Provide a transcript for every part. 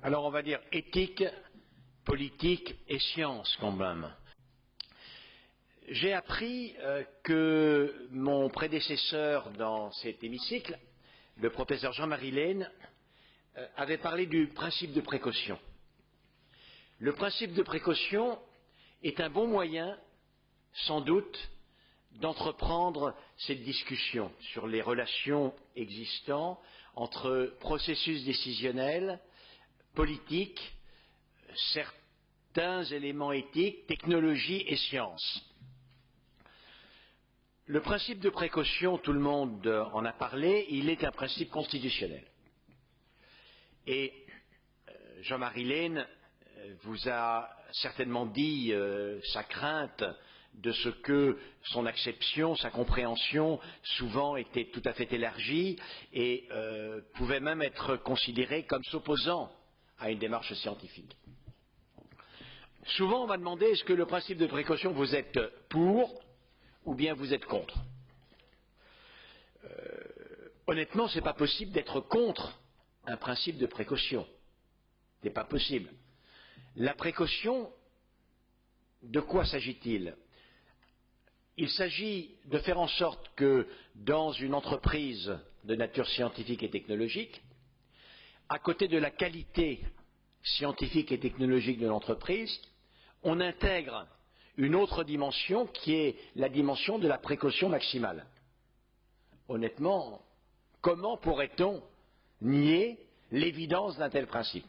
Alors on va dire éthique, politique et science quand même. J'ai appris que mon prédécesseur dans cet hémicycle, le professeur Jean-Marie Lehn, avait parlé du principe de précaution. Le principe de précaution est un bon moyen, sans doute, d'entreprendre cette discussion sur les relations existantes entre processus décisionnels, politiques, certains éléments éthiques, technologie et science. Le principe de précaution, tout le monde en a parlé, il est un principe constitutionnel. Et Jean-Marie Lehn vous a certainement dit sa crainte de ce que son acception, sa compréhension, souvent était tout à fait élargie et pouvait même être considérée comme s'opposant à une démarche scientifique. Souvent on m'a demandé est-ce que le principe de précaution vous êtes pour ou bien vous êtes contre. Honnêtement, ce n'est pas possible d'être contre un principe de précaution. Ce n'est pas possible. La précaution, de quoi s'agit-il? Il s'agit de faire en sorte que dans une entreprise de nature scientifique et technologique, à côté de la qualité scientifique et technologique de l'entreprise, on intègre une autre dimension qui est la dimension de la précaution maximale. Honnêtement, comment pourrait-on nier l'évidence d'un tel principe?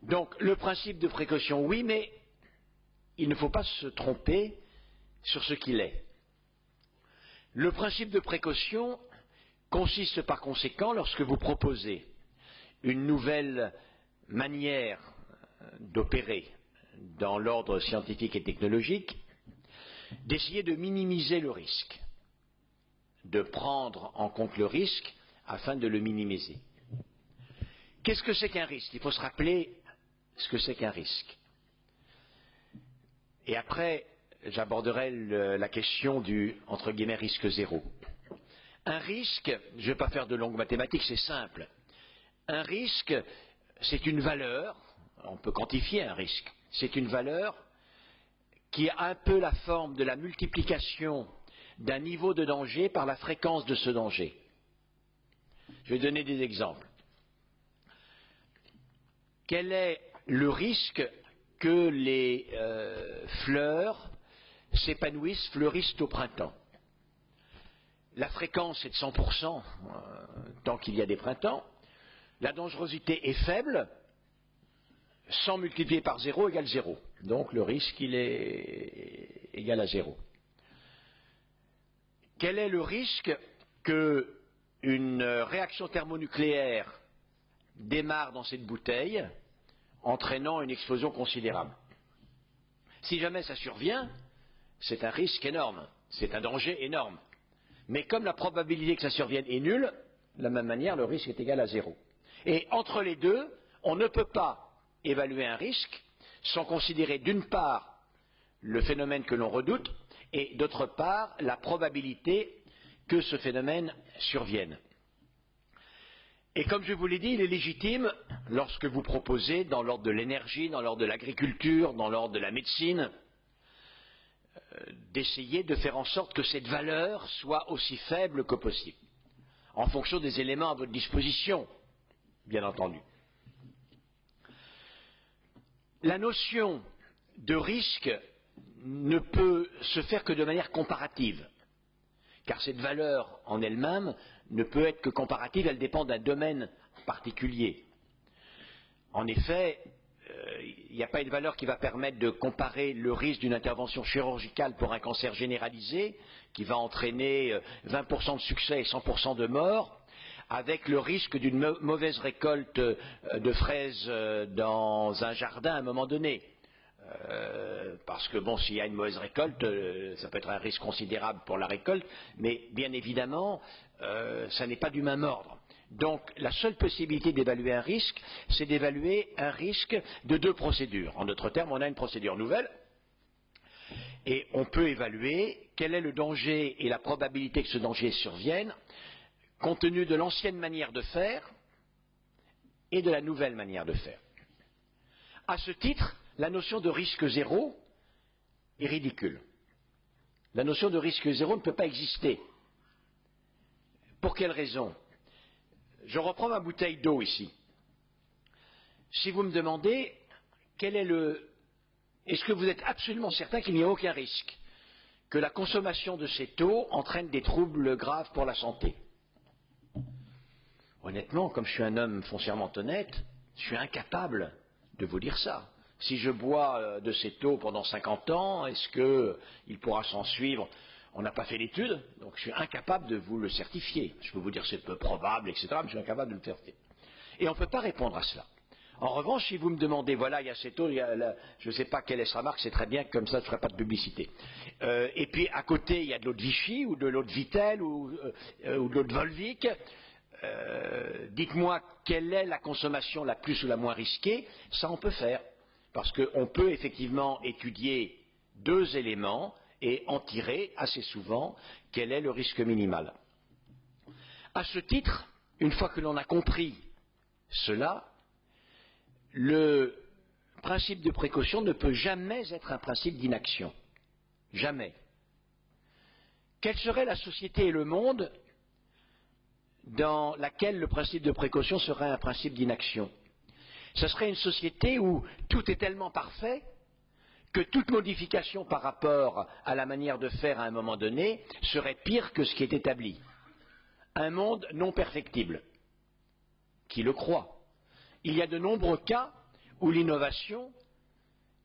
Donc le principe de précaution, oui, mais il ne faut pas se tromper sur ce qu'il est. Le principe de précaution consiste par conséquent, lorsque vous proposez une nouvelle manière d'opérer dans l'ordre scientifique et technologique, d'essayer de minimiser le risque, de prendre en compte le risque afin de le minimiser. Qu'est-ce que c'est qu'un risque? Il faut se rappeler ce que c'est qu'un risque. Et après, j'aborderai la question du, entre guillemets, risque zéro. Un risque, je ne vais pas faire de longues mathématiques, c'est simple. Un risque, c'est une valeur, on peut quantifier un risque, c'est une valeur qui a un peu la forme de la multiplication d'un niveau de danger par la fréquence de ce danger. Je vais donner des exemples. Quel est le risque que les fleurs s'épanouissent, fleurissent au printemps? La fréquence est de 100% tant qu'il y a des printemps. La dangerosité est faible. 100 multiplié par 0 égale 0. Donc le risque, il est égal à 0. Quel est le risque qu'une réaction thermonucléaire démarre dans cette bouteille, entraînant une explosion considérable? Si jamais ça survient, c'est un risque énorme, c'est un danger énorme. Mais comme la probabilité que ça survienne est nulle, de la même manière, le risque est égal à 0. Et entre les deux, on ne peut pas évaluer un risque sans considérer d'une part le phénomène que l'on redoute et d'autre part la probabilité que ce phénomène survienne. Et comme je vous l'ai dit, il est légitime, lorsque vous proposez dans l'ordre de l'énergie, dans l'ordre de l'agriculture, dans l'ordre de la médecine, d'essayer de faire en sorte que cette valeur soit aussi faible que possible, en fonction des éléments à votre disposition, bien entendu. La notion de risque ne peut se faire que de manière comparative, car cette valeur en elle-même ne peut être que comparative, elle dépend d'un domaine particulier. En effet, il n'y a pas une valeur qui va permettre de comparer le risque d'une intervention chirurgicale pour un cancer généralisé, qui va entraîner 20% de succès et 100% de mort, avec le risque d'une mauvaise récolte de fraises dans un jardin à un moment donné. Parce que bon, s'il y a une mauvaise récolte, ça peut être un risque considérable pour la récolte, mais bien évidemment, ça n'est pas du même ordre. Donc la seule possibilité d'évaluer un risque, c'est d'évaluer un risque de deux procédures. En d'autres termes, on a une procédure nouvelle, et on peut évaluer quel est le danger et la probabilité que ce danger survienne, compte tenu de l'ancienne manière de faire et de la nouvelle manière de faire. À ce titre, la notion de risque zéro est ridicule. La notion de risque zéro ne peut pas exister. Pour quelle raison? Je reprends ma bouteille d'eau ici. Si vous me demandez quel est est-ce que vous êtes absolument certain qu'il n'y a aucun risque que la consommation de cette eau entraîne des troubles graves pour la santé? Honnêtement, comme je suis un homme foncièrement honnête, je suis incapable de vous dire ça. Si je bois de cette eau pendant 50 ans, est-ce qu'il pourra s'en suivre? On n'a pas fait l'étude, donc je suis incapable de vous le certifier. Je peux vous dire c'est peu probable, etc., mais je suis incapable de le faire. Et on ne peut pas répondre à cela. En revanche, si vous me demandez, voilà, il y a cette eau, je ne sais pas quelle est sa marque, c'est très bien, comme ça je ne ferai pas de publicité. Et puis à côté, il y a de l'eau de Vichy, ou de l'eau de Vittel, ou de l'eau de Volvic. Dites-moi quelle est la consommation la plus ou la moins risquée, ça on peut faire. Parce qu'on peut effectivement étudier deux éléments et en tirer assez souvent quel est le risque minimal. À ce titre, une fois que l'on a compris cela, le principe de précaution ne peut jamais être un principe d'inaction. Jamais. Quelle serait la société et le monde dans laquelle le principe de précaution serait un principe d'inaction? Ce serait une société où tout est tellement parfait que toute modification par rapport à la manière de faire à un moment donné serait pire que ce qui est établi. Un monde non perfectible. Qui le croit? Il y a de nombreux cas où l'innovation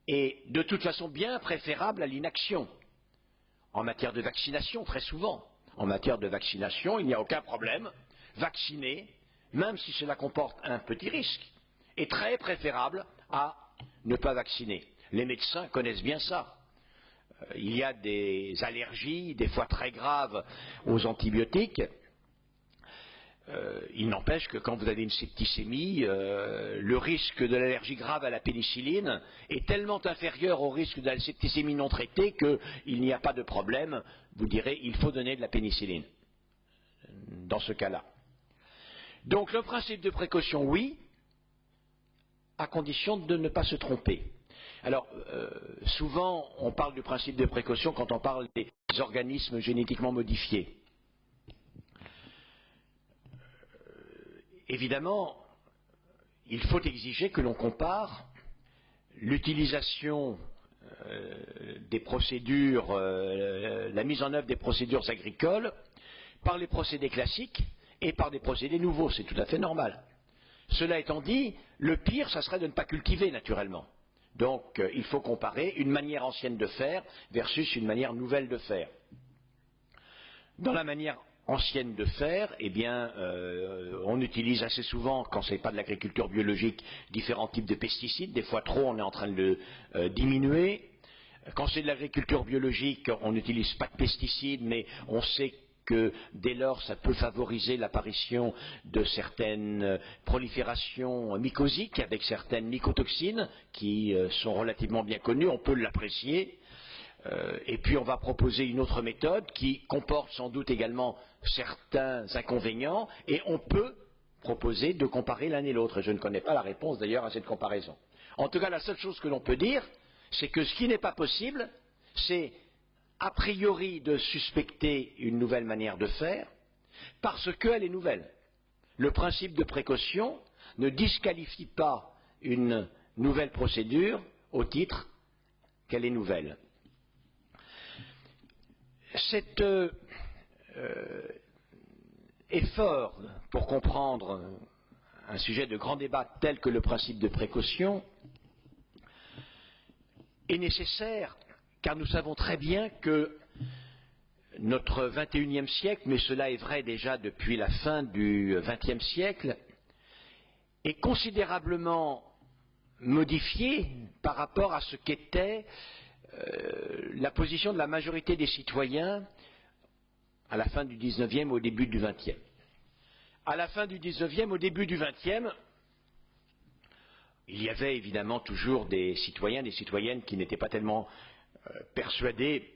est de toute façon bien préférable à l'inaction. En matière de vaccination, très souvent. En matière de vaccination, il n'y a aucun problème. Vacciner, même si cela comporte un petit risque, est très préférable à ne pas vacciner. Les médecins connaissent bien ça. Il y a des allergies, des fois très graves, aux antibiotiques. Il n'empêche que quand vous avez une septicémie, le risque de l'allergie grave à la pénicilline est tellement inférieur au risque de la septicémie non traitée qu'il n'y a pas de problème. Vous direz, il faut donner de la pénicilline. Dans ce cas-là. Donc le principe de précaution, oui, à condition de ne pas se tromper. Alors, souvent, on parle du principe de précaution quand on parle des organismes génétiquement modifiés. Évidemment, il faut exiger que l'on compare l'utilisation des procédures, la mise en œuvre des procédures agricoles par les procédés classiques et par des procédés nouveaux. C'est tout à fait normal. Cela étant dit, le pire, ça serait de ne pas cultiver naturellement. Donc, il faut comparer une manière ancienne de faire versus une manière nouvelle de faire. Dans la manière ancienne de faire, eh bien, on utilise assez souvent, quand ce n'est pas de l'agriculture biologique, différents types de pesticides. Des fois trop, on est en train de le diminuer. Quand c'est de l'agriculture biologique, on n'utilise pas de pesticides, mais on sait que dès lors, ça peut favoriser l'apparition de certaines proliférations mycosiques avec certaines mycotoxines qui sont relativement bien connues, on peut l'apprécier. Et puis on va proposer une autre méthode qui comporte sans doute également certains inconvénients et on peut proposer de comparer l'un et l'autre. Je ne connais pas la réponse d'ailleurs à cette comparaison. En tout cas, la seule chose que l'on peut dire, c'est que ce qui n'est pas possible, c'est a priori de suspecter une nouvelle manière de faire parce qu'elle est nouvelle. Le principe de précaution ne disqualifie pas une nouvelle procédure au titre qu'elle est nouvelle. Cet effort pour comprendre un sujet de grand débat tel que le principe de précaution est nécessaire car nous savons très bien que notre XXIe siècle, mais cela est vrai déjà depuis la fin du XXe siècle, est considérablement modifié par rapport à ce qu'était la position de la majorité des citoyens à la fin du XIXe, au début du XXe. À la fin du XIXe, au début du XXe, il y avait évidemment toujours des citoyens, des citoyennes qui n'étaient pas tellement persuadés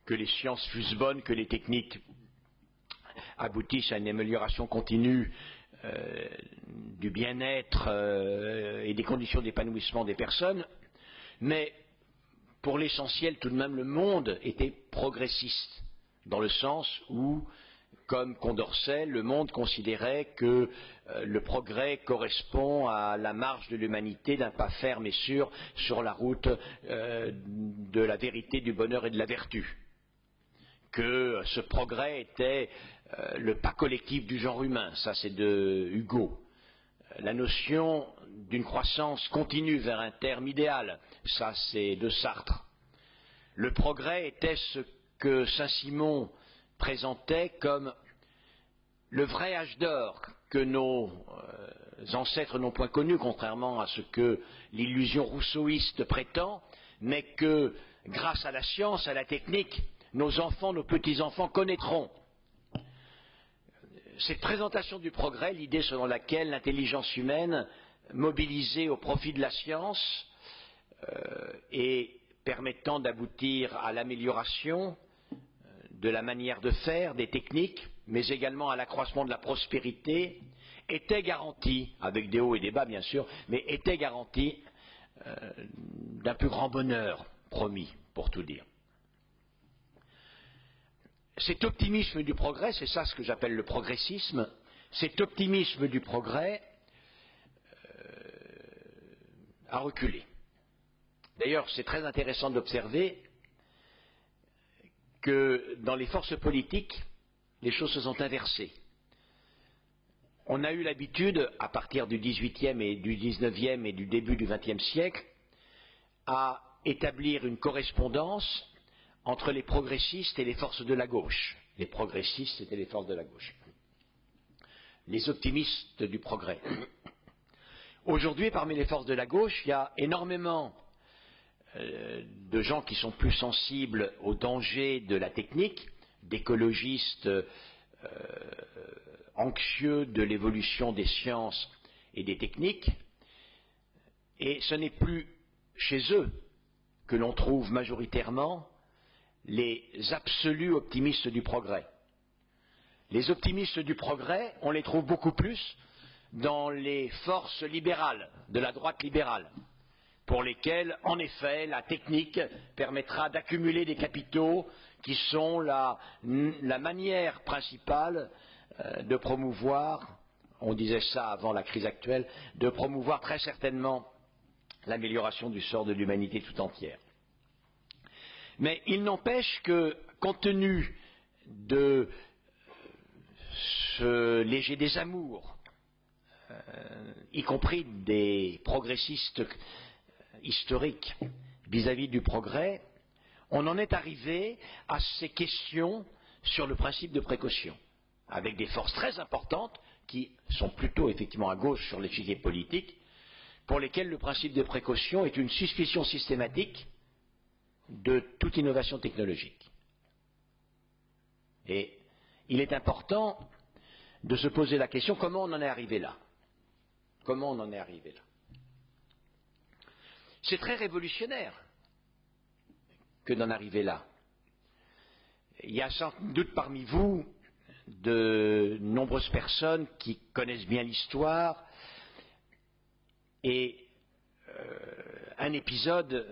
que les sciences fussent bonnes, que les techniques aboutissent à une amélioration continue du bien-être et des conditions d'épanouissement des personnes, mais pour l'essentiel, tout de même, le monde était progressiste, dans le sens où, comme Condorcet, le monde considérait que le progrès correspond à la marche de l'humanité d'un pas ferme et sûr sur la route de la vérité, du bonheur et de la vertu. Que ce progrès était le pas collectif du genre humain, ça c'est de Hugo. La notion d'une croissance continue vers un terme idéal, ça c'est de Sartre. Le progrès était ce que Saint-Simon présentait comme le vrai âge d'or que nos ancêtres n'ont point connu, contrairement à ce que l'illusion rousseauiste prétend, mais que grâce à la science, à la technique, nos enfants, nos petits-enfants connaîtront. Cette présentation du progrès, l'idée selon laquelle l'intelligence humaine, mobilisée au profit de la science et permettant d'aboutir à l'amélioration de la manière de faire, des techniques, mais également à l'accroissement de la prospérité, était garantie, avec des hauts et des bas bien sûr, mais était garantie d'un plus grand bonheur promis, pour tout dire. Cet optimisme du progrès, c'est ça ce que j'appelle le progressisme, cet optimisme du progrès a reculé. D'ailleurs, c'est très intéressant d'observer que dans les forces politiques, les choses se sont inversées. On a eu l'habitude, à partir du XVIIIe et du XIXe et du début du XXe siècle, à établir une correspondance entre les progressistes et les forces de la gauche. Les progressistes, c'était les forces de la gauche. Les optimistes du progrès. Aujourd'hui, parmi les forces de la gauche, il y a énormément de gens qui sont plus sensibles aux dangers de la technique, d'écologistes anxieux de l'évolution des sciences et des techniques, et ce n'est plus chez eux que l'on trouve majoritairement les absolus optimistes du progrès. Les optimistes du progrès, on les trouve beaucoup plus dans les forces libérales, de la droite libérale, pour lesquelles, en effet, la technique permettra d'accumuler des capitaux qui sont la manière principale de promouvoir, on disait ça avant la crise actuelle, de promouvoir très certainement l'amélioration du sort de l'humanité tout entière. Mais il n'empêche que, compte tenu de ce léger désamour, y compris des progressistes historiques vis-à-vis du progrès, on en est arrivé à ces questions sur le principe de précaution, avec des forces très importantes qui sont plutôt effectivement à gauche sur l'échiquier politique, pour lesquelles le principe de précaution est une suspicion systématique de toute innovation technologique. Et il est important de se poser la question comment on en est arrivé là. Comment on en est arrivé là? C'est très révolutionnaire que d'en arriver là. Il y a sans doute parmi vous de nombreuses personnes qui connaissent bien l'histoire et un épisode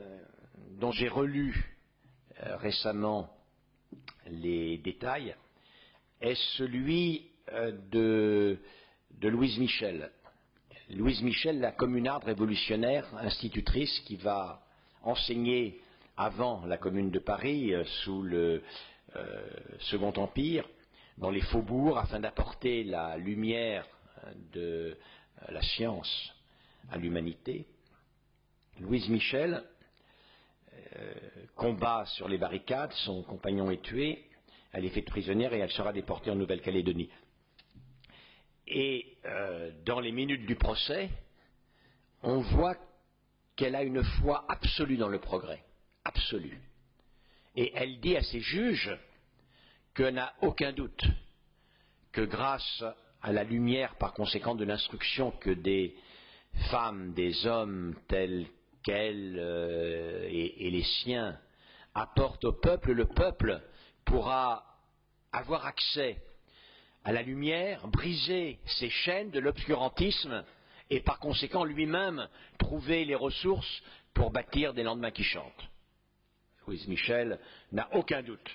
dont j'ai relu récemment les détails est celui de Louise Michel. Louise Michel, la communarde révolutionnaire, institutrice, qui va enseigner avant la Commune de Paris, sous le Second Empire, dans les faubourgs, afin d'apporter la lumière de la science à l'humanité. Louise Michel combat sur les barricades, son compagnon est tué, elle est faite prisonnière et elle sera déportée en Nouvelle-Calédonie. Et dans les minutes du procès, on voit qu'elle a une foi absolue dans le progrès, absolue. Et elle dit à ses juges qu'elle n'a aucun doute que grâce à la lumière, par conséquent, de l'instruction que des femmes, des hommes tels qu'elle et les siens apportent au peuple, le peuple pourra avoir accès à la lumière, briser ces chaînes de l'obscurantisme et par conséquent lui-même trouver les ressources pour bâtir des lendemains qui chantent. Louise Michel n'a aucun doute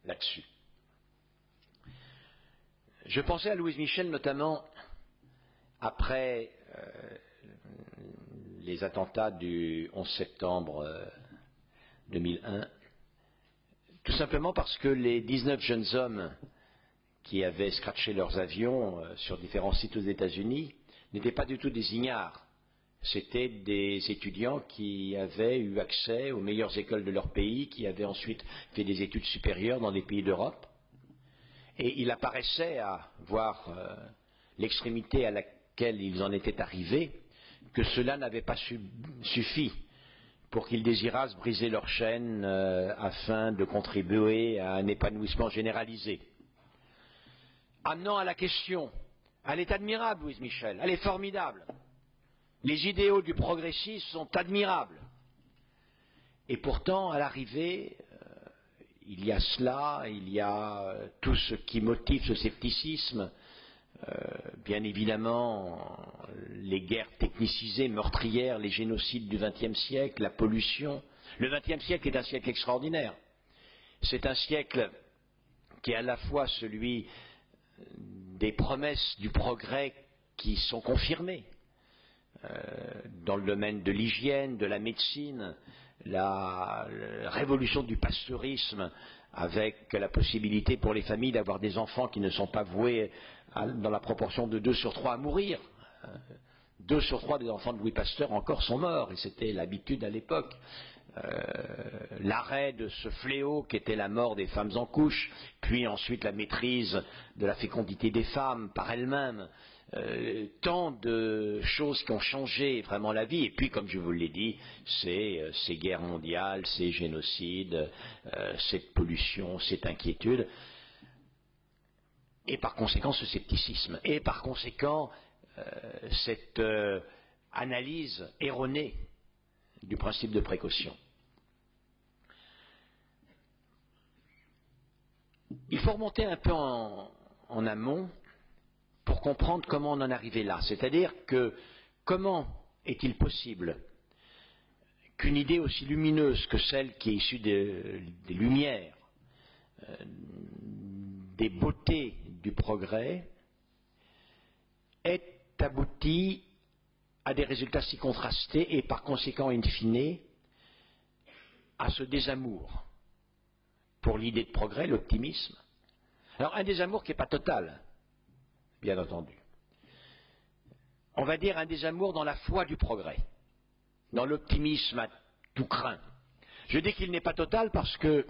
là-dessus. Je pensais à Louise Michel notamment après les attentats du 11 septembre 2001, tout simplement parce que les 19 jeunes hommes qui avaient scratché leurs avions sur différents sites aux États-Unis n'étaient pas du tout des ignares. C'étaient des étudiants qui avaient eu accès aux meilleures écoles de leur pays, qui avaient ensuite fait des études supérieures dans des pays d'Europe. Et il apparaissait, à voir l'extrémité à laquelle ils en étaient arrivés, que cela n'avait pas suffi pour qu'ils désirassent briser leur chaîne afin de contribuer à un épanouissement généralisé. Amenant à la question, elle est admirable, Louise Michel, elle est formidable. Les idéaux du progressisme sont admirables. Et pourtant, à l'arrivée, il y a cela, il y a tout ce qui motive ce scepticisme, bien évidemment les guerres technicisées, meurtrières, les génocides du XXe siècle, la pollution. Le XXe siècle est un siècle extraordinaire. C'est un siècle qui est à la fois celui des promesses du progrès qui sont confirmées dans le domaine de l'hygiène, de la médecine, la révolution du pasteurisme avec la possibilité pour les familles d'avoir des enfants qui ne sont pas voués dans la proportion de 2 sur 3 à mourir. 2 sur 3 des enfants de Louis Pasteur encore sont morts, et c'était l'habitude à l'époque. L'arrêt de ce fléau qui était la mort des femmes en couche, puis ensuite la maîtrise de la fécondité des femmes par elles-mêmes, tant de choses qui ont changé vraiment la vie. Et puis, comme je vous l'ai dit, ces guerres mondiales, ces génocides, cette pollution, cette inquiétude, et par conséquent ce scepticisme, et par conséquent cette analyse erronée du principe de précaution. Il faut remonter un peu en amont pour comprendre comment on en est arrivé là. C'est-à-dire que comment est-il possible qu'une idée aussi lumineuse que celle qui est issue des Lumières, des beautés du progrès, ait abouti à des résultats si contrastés et par conséquent, in fine, à ce désamour pour l'idée de progrès, l'optimisme. Alors un désamour qui n'est pas total, bien entendu. On va dire un désamour dans la foi du progrès, dans l'optimisme à tout craint. Je dis qu'il n'est pas total parce que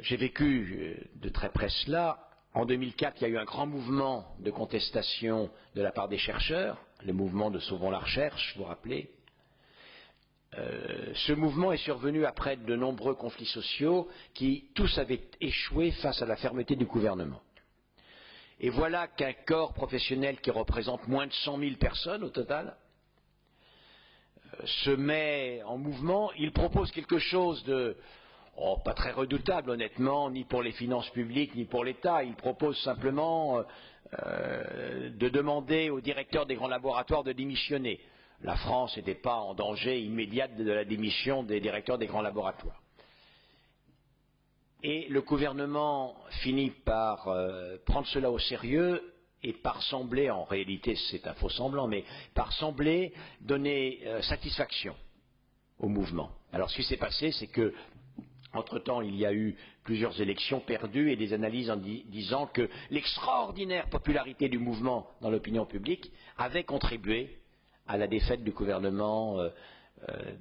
j'ai vécu de très près cela. En 2004, il y a eu un grand mouvement de contestation de la part des chercheurs, le mouvement de Sauvons la recherche, vous vous rappelez. Ce mouvement est survenu après de nombreux conflits sociaux qui tous avaient échoué face à la fermeté du gouvernement. Et voilà qu'un corps professionnel qui représente moins de 100 000 personnes au total se met en mouvement. Il propose quelque chose de pas très redoutable honnêtement, ni pour les finances publiques, ni pour l'État. Il propose simplement de demander aux directeurs des grands laboratoires de démissionner. La France n'était pas en danger immédiat de la démission des directeurs des grands laboratoires. Et le gouvernement finit par prendre cela au sérieux et par sembler, en réalité c'est un faux semblant, mais par sembler donner satisfaction au mouvement. Alors ce qui s'est passé, c'est que entre-temps, il y a eu plusieurs élections perdues et des analyses en disant que l'extraordinaire popularité du mouvement dans l'opinion publique avait contribué à la défaite du gouvernement,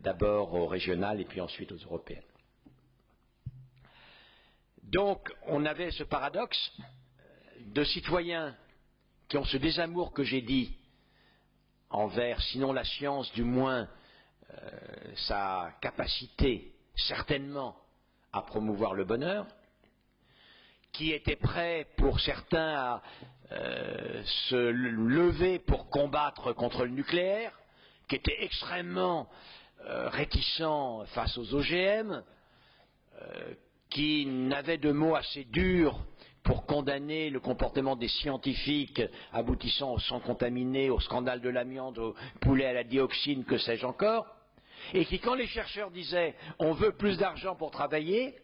d'abord au régional et puis ensuite aux européennes. Donc, on avait ce paradoxe de citoyens qui ont ce désamour que j'ai dit envers, sinon la science, du moins sa capacité, certainement, à promouvoir le bonheur, qui étaient prêts pour certains à se lever pour combattre contre le nucléaire, qui étaient extrêmement réticents face aux OGM, qui n'avaient de mots assez durs pour condamner le comportement des scientifiques aboutissant au sang contaminé, au scandale de l'amiante, au poulet à la dioxine, que sais-je encore, et qui, quand les chercheurs disaient « on veut plus d'argent pour travailler »,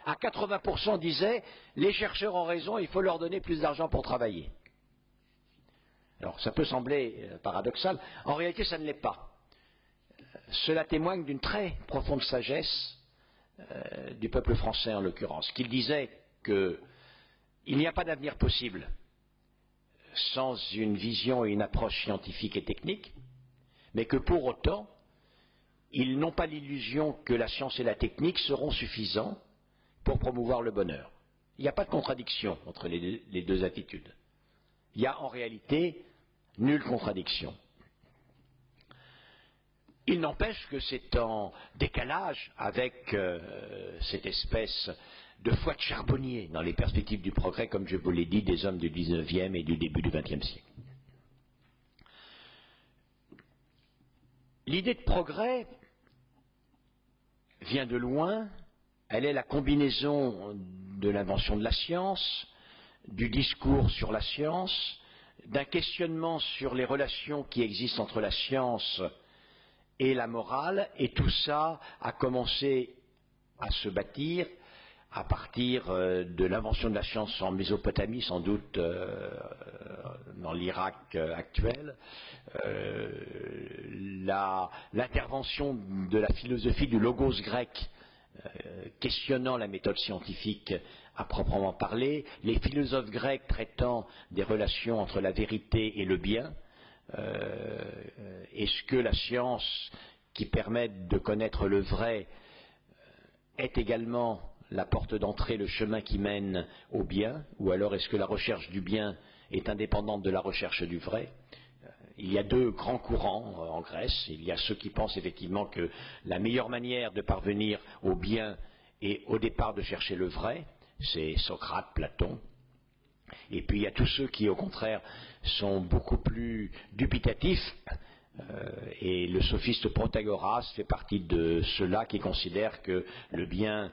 à 80% disaient « les chercheurs ont raison, il faut leur donner plus d'argent pour travailler ». Alors ça peut sembler paradoxal, en réalité ça ne l'est pas. Cela témoigne d'une très profonde sagesse du peuple français en l'occurrence, qu'il disait qu'il n'y a pas d'avenir possible sans une vision et une approche scientifique et technique, mais que pour autant, ils n'ont pas l'illusion que la science et la technique seront suffisants pour promouvoir le bonheur. Il n'y a pas de contradiction entre les deux attitudes. Il y a en réalité nulle contradiction. Il n'empêche que c'est en décalage avec cette espèce de foi de charbonnier dans les perspectives du progrès, comme je vous l'ai dit, des hommes du XIXe et du début du XXe siècle. L'idée de progrès vient de loin, elle est la combinaison de l'invention de la science, du discours sur la science, d'un questionnement sur les relations qui existent entre la science et la morale, et tout ça a commencé à se bâtir à partir de l'invention de la science en Mésopotamie, sans doute dans l'Irak actuel, l'intervention de la philosophie du logos grec questionnant la méthode scientifique à proprement parler, les philosophes grecs traitant des relations entre la vérité et le bien. Est-ce que la science qui permet de connaître le vrai est également la porte d'entrée, le chemin qui mène au bien, ou alors est-ce que la recherche du bien est indépendante de la recherche du vrai? Il y a deux grands courants en Grèce. Il y a ceux qui pensent effectivement que la meilleure manière de parvenir au bien est au départ de chercher le vrai, c'est Socrate, Platon. Et puis il y a tous ceux qui au contraire sont beaucoup plus dubitatifs, et le sophiste Protagoras fait partie de ceux-là qui considèrent que le bien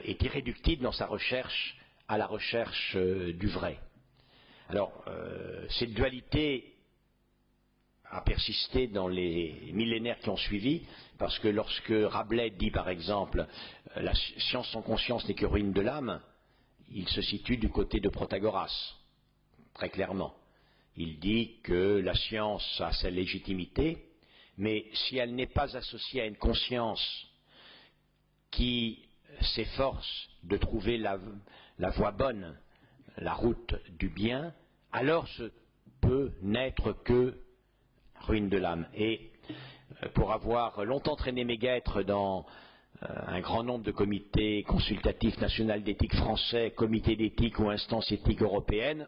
est irréductible dans sa recherche à la recherche du vrai. Alors cette dualité a persisté dans les millénaires qui ont suivi, parce que lorsque Rabelais dit par exemple la science sans conscience n'est que ruine de l'âme, il se situe du côté de Protagoras, très clairement. Il dit que la science a sa légitimité, mais si elle n'est pas associée à une conscience qui s'efforce de trouver la voie bonne, la route du bien, alors ce peut n'être que ruine de l'âme. Et pour avoir longtemps traîné mes guêtres dans un grand nombre de comités consultatifs nationaux d'éthique français, comités d'éthique ou instances éthiques européennes,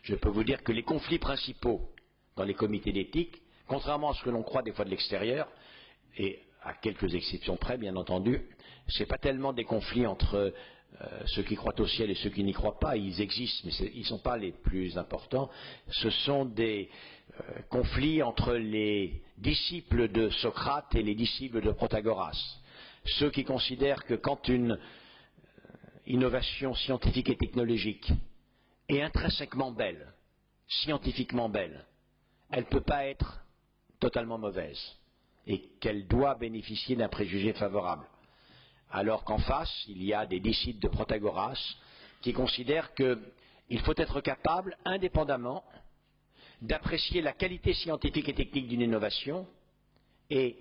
je peux vous dire que les conflits principaux dans les comités d'éthique, contrairement à ce que l'on croit des fois de l'extérieur, et à quelques exceptions près bien entendu, ce n'est pas tellement des conflits entre ceux qui croient au ciel et ceux qui n'y croient pas, ils existent, mais ils ne sont pas les plus importants. Ce sont des conflits entre les disciples de Socrate et les disciples de Protagoras. Ceux qui considèrent que quand une innovation scientifique et technologique est intrinsèquement belle, scientifiquement belle, elle ne peut pas être totalement mauvaise et qu'elle doit bénéficier d'un préjugé favorable. Alors qu'en face, il y a des disciples de Protagoras qui considèrent qu'il faut être capable, indépendamment, d'apprécier la qualité scientifique et technique d'une innovation et,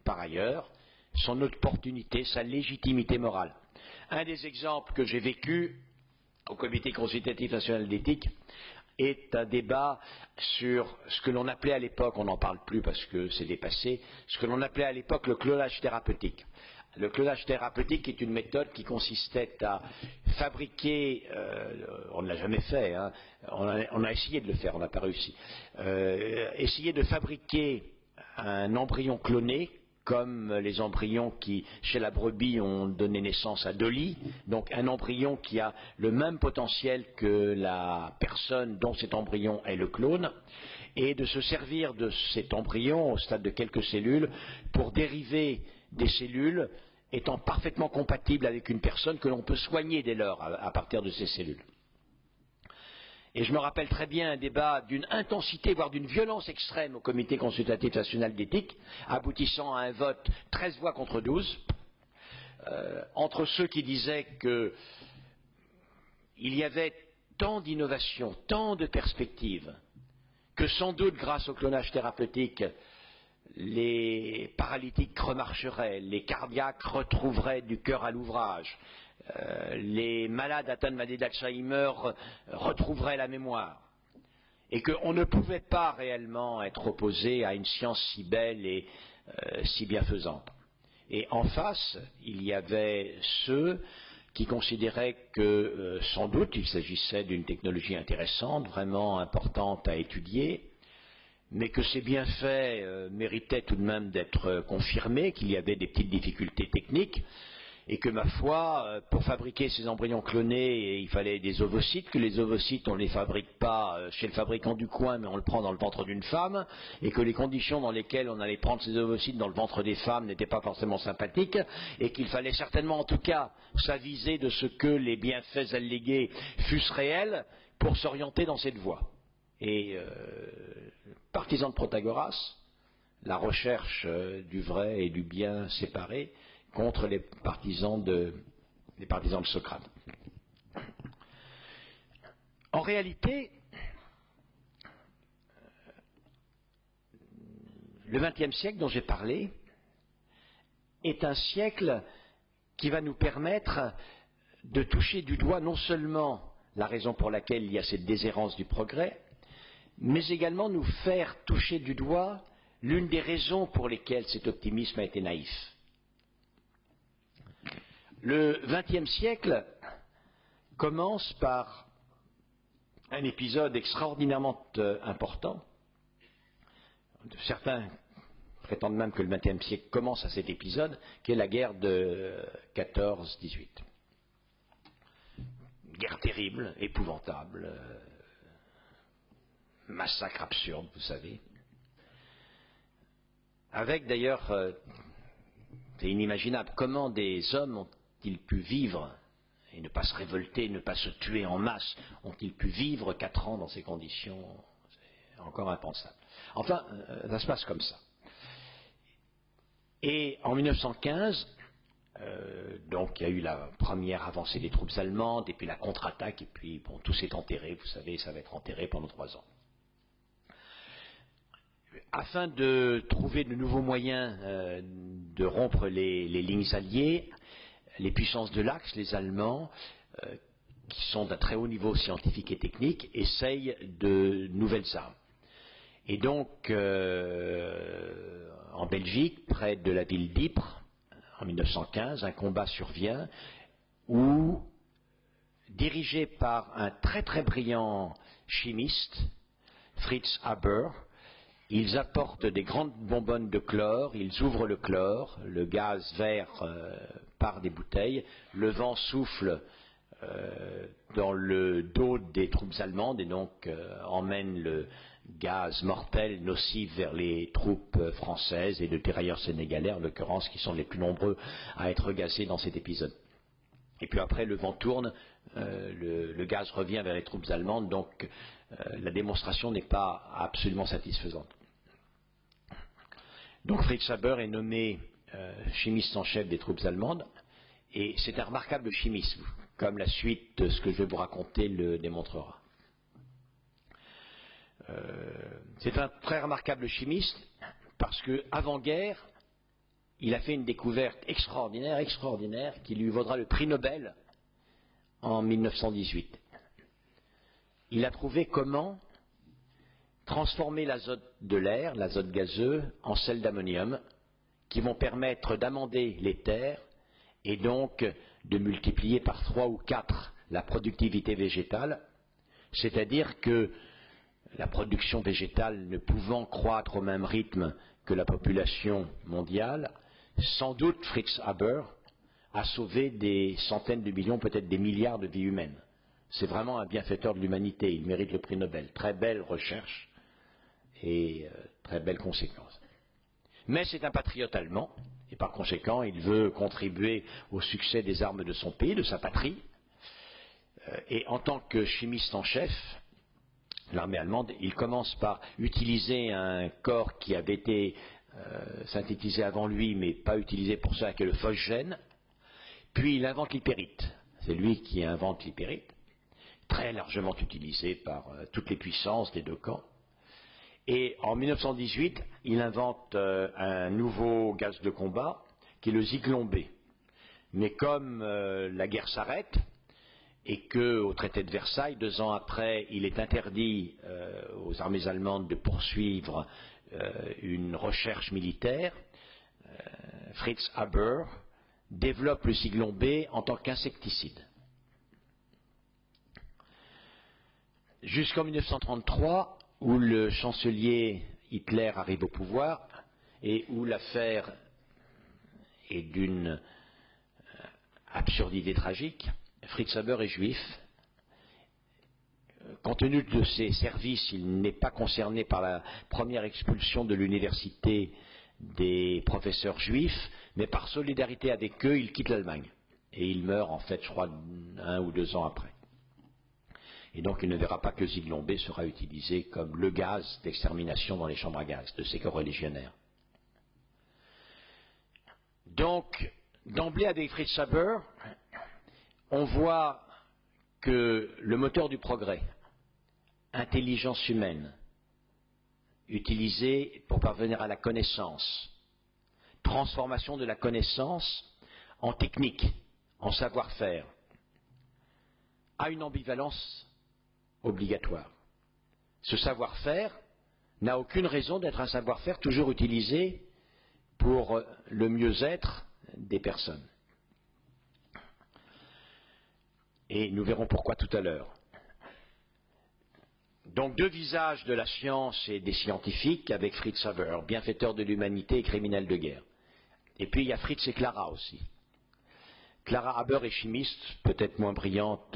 par ailleurs, son opportunité, sa légitimité morale. Un des exemples que j'ai vécu au Comité consultatif national d'éthique est un débat sur ce que l'on appelait à l'époque, on n'en parle plus parce que c'est dépassé, ce que l'on appelait à l'époque le clonage thérapeutique. Le clonage thérapeutique est une méthode qui consistait à fabriquer, on ne l'a jamais fait, hein, on a essayé de le faire, on n'a pas réussi, essayer de fabriquer un embryon cloné, comme les embryons qui, chez la brebis, ont donné naissance à Dolly, donc un embryon qui a le même potentiel que la personne dont cet embryon est le clone, et de se servir de cet embryon au stade de quelques cellules pour dériver des cellules étant parfaitement compatible avec une personne que l'on peut soigner dès lors à partir de ces cellules. Et je me rappelle très bien un débat d'une intensité, voire d'une violence extrême au Comité consultatif national d'éthique, aboutissant à un vote 13 voix contre 12, entre ceux qui disaient qu'il y avait tant d'innovations, tant de perspectives, que sans doute grâce au clonage thérapeutique, les paralytiques remarcheraient, les cardiaques retrouveraient du cœur à l'ouvrage, les malades atteints de maladie d'Alzheimer retrouveraient la mémoire, et qu'on ne pouvait pas réellement être opposé à une science si belle et si bienfaisante. Et en face, il y avait ceux qui considéraient que sans doute il s'agissait d'une technologie intéressante, vraiment importante à étudier, mais que ces bienfaits méritaient tout de même d'être confirmés, qu'il y avait des petites difficultés techniques, et que, ma foi, pour fabriquer ces embryons clonés, il fallait des ovocytes, que les ovocytes, on ne les fabrique pas chez le fabricant du coin, mais on le prend dans le ventre d'une femme, et que les conditions dans lesquelles on allait prendre ces ovocytes dans le ventre des femmes n'étaient pas forcément sympathiques, et qu'il fallait certainement, en tout cas, s'aviser de ce que les bienfaits allégués fussent réels pour s'orienter dans cette voie. Et partisan de Protagoras, la recherche du vrai et du bien séparés, contre les partisans de Socrate. En réalité, le XXe siècle dont j'ai parlé est un siècle qui va nous permettre de toucher du doigt non seulement la raison pour laquelle il y a cette déshérence du progrès, mais également nous faire toucher du doigt l'une des raisons pour lesquelles cet optimisme a été naïf. Le XXe siècle commence par un épisode extraordinairement important. Certains prétendent même que le XXe siècle commence à cet épisode, qui est la guerre de 14-18. Guerre terrible, épouvantable, massacre absurde, vous savez. Avec d'ailleurs, c'est inimaginable, comment des hommes ont-ils pu vivre et ne pas se révolter, ne pas se tuer en masse, ont-ils pu vivre 4 ans dans ces conditions? C'est encore impensable. Enfin, ça se passe comme ça. Et en 1915, donc il y a eu la première avancée des troupes allemandes, et puis la contre-attaque, et puis bon, tout s'est enterré, vous savez, ça va être enterré pendant 3 ans. Afin de trouver de nouveaux moyens de rompre les lignes alliées, les puissances de l'Axe, les Allemands, qui sont d'un très haut niveau scientifique et technique, essayent de nouvelles armes. Et donc, en Belgique, près de la ville d'Ypres, en 1915, un combat survient où, dirigé par un très très brillant chimiste, Fritz Haber, ils apportent des grandes bonbonnes de chlore, ils ouvrent le chlore, le gaz vert part des bouteilles, le vent souffle dans le dos des troupes allemandes et donc emmène le gaz mortel, nocif vers les troupes françaises et de tirailleurs sénégalais en l'occurrence, qui sont les plus nombreux à être gazés dans cet épisode. Et puis après le vent tourne, le gaz revient vers les troupes allemandes, donc la démonstration n'est pas absolument satisfaisante. Donc Fritz Haber est nommé chimiste en chef des troupes allemandes, et c'est un remarquable chimiste, comme la suite de ce que je vais vous raconter le démontrera. C'est un très remarquable chimiste, parce qu'avant-guerre, il a fait une découverte extraordinaire, qui lui vaudra le prix Nobel en 1918. Il a trouvé comment transformer l'azote de l'air, l'azote gazeux, en sel d'ammonium, qui vont permettre d'amender les terres et donc de multiplier par 3 ou 4 la productivité végétale, c'est-à-dire que la production végétale ne pouvant croître au même rythme que la population mondiale, sans doute Fritz Haber a sauvé des centaines de millions, peut-être des milliards de vies humaines. C'est vraiment un bienfaiteur de l'humanité, il mérite le prix Nobel. Très belle recherche et très belle conséquence. Mais c'est un patriote allemand, et par conséquent, il veut contribuer au succès des armes de son pays, de sa patrie. Et en tant que chimiste en chef, l'armée allemande, il commence par utiliser un corps qui avait été synthétisé avant lui, mais pas utilisé pour ça, qui est le phosgène. Puis il invente l'hypérite. C'est lui qui invente l'hypérite, très largement utilisé par toutes les puissances des deux camps. Et en 1918, il invente un nouveau gaz de combat, qui est le Zyklon B. Mais comme la guerre s'arrête, et qu'au traité de Versailles, 2 ans après, il est interdit aux armées allemandes de poursuivre une recherche militaire, Fritz Haber développe le Zyklon B en tant qu'insecticide. Jusqu'en 1933, où le chancelier Hitler arrive au pouvoir et où l'affaire est d'une absurdité tragique, Fritz Haber est juif. Compte tenu de ses services, il n'est pas concerné par la première expulsion de l'université des professeurs juifs, mais par solidarité avec eux, il quitte l'Allemagne. Et il meurt, en fait, je crois, 1 ou 2 ans après. Et donc, il ne verra pas que le Zyklon B sera utilisé comme le gaz d'extermination dans les chambres à gaz de ces coreligionnaires. Donc, d'emblée, avec Fritz Haber, on voit que le moteur du progrès, intelligence humaine, utilisée pour parvenir à la connaissance, transformation de la connaissance en technique, en savoir-faire, a une ambivalence obligatoire. Ce savoir-faire n'a aucune raison d'être un savoir-faire toujours utilisé pour le mieux-être des personnes. Et nous verrons pourquoi tout à l'heure. Donc 2 visages de la science et des scientifiques avec Fritz Haber, bienfaiteur de l'humanité et criminel de guerre. Et puis il y a Fritz et Clara aussi. Clara Haber est chimiste, peut-être moins brillante,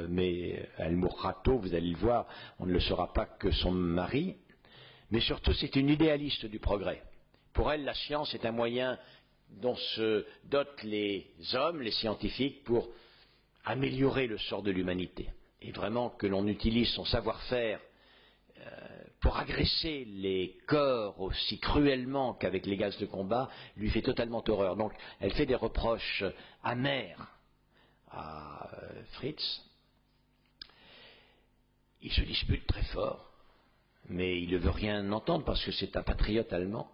mais elle mourra tôt, vous allez le voir, on ne le saura pas que son mari. Mais surtout, c'est une idéaliste du progrès. Pour elle, la science est un moyen dont se dotent les hommes, les scientifiques, pour améliorer le sort de l'humanité. Et vraiment que l'on utilise son savoir-faire pour agresser les corps aussi cruellement qu'avec les gaz de combat, lui fait totalement horreur. Donc elle fait des reproches amers à Fritz. Il se dispute très fort, mais il ne veut rien entendre parce que c'est un patriote allemand.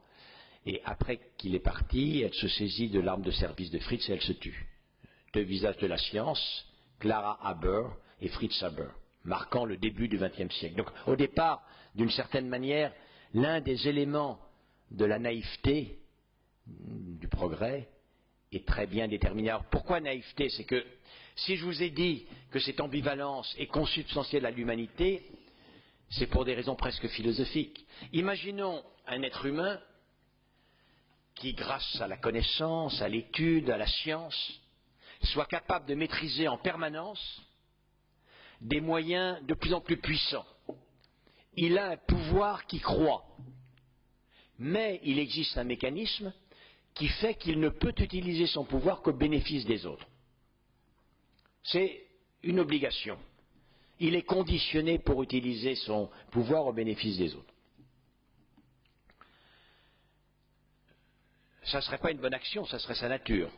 Et après qu'il est parti, elle se saisit de l'arme de service de Fritz et elle se tue. 2 visages de la science, Clara Haber et Fritz Haber, marquant le début du XXe siècle. Donc au départ, d'une certaine manière, l'un des éléments de la naïveté du progrès est très bien déterminé. Alors pourquoi naïveté? C'est que si je vous ai dit que cette ambivalence est consubstantielle à l'humanité, c'est pour des raisons presque philosophiques. Imaginons un être humain qui, grâce à la connaissance, à l'étude, à la science, soit capable de maîtriser en permanence des moyens de plus en plus puissants. Il a un pouvoir qui croît, mais il existe un mécanisme qui fait qu'il ne peut utiliser son pouvoir qu'au bénéfice des autres. C'est une obligation. Il est conditionné pour utiliser son pouvoir au bénéfice des autres. Ça ne serait pas une bonne action, ça serait sa nature.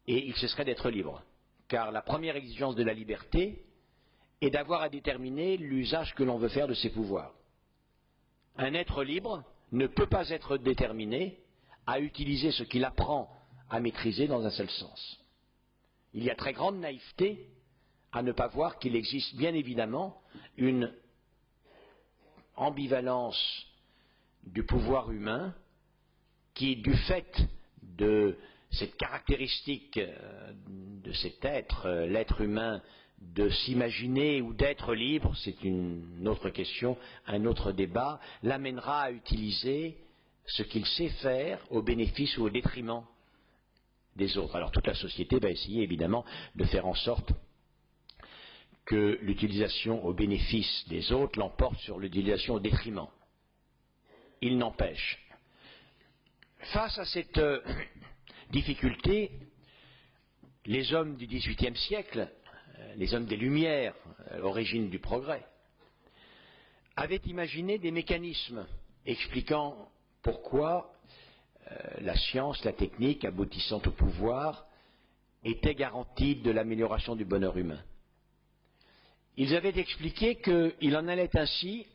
Et il cesserait d'être libre. Car la première exigence de la liberté est d'avoir à déterminer l'usage que l'on veut faire de ses pouvoirs. Un être libre ne peut pas être déterminé à utiliser ce qu'il apprend à maîtriser dans un seul sens. Il y a très grande naïveté à ne pas voir qu'il existe bien évidemment une ambivalence du pouvoir humain qui, du fait de cette caractéristique de cet être, l'être humain, de s'imaginer ou d'être libre, c'est une autre question, un autre débat, l'amènera à utiliser ce qu'il sait faire au bénéfice ou au détriment des autres. Alors toute la société va essayer évidemment de faire en sorte que l'utilisation au bénéfice des autres l'emporte sur l'utilisation au détriment. Il n'empêche, Face à cette difficulté, les hommes du XVIIIe siècle, les hommes des Lumières, origine du progrès, avaient imaginé des mécanismes expliquant pourquoi la science, la technique, aboutissant au pouvoir, était garantie de l'amélioration du bonheur humain. Ils avaient expliqué qu'il en allait ainsi,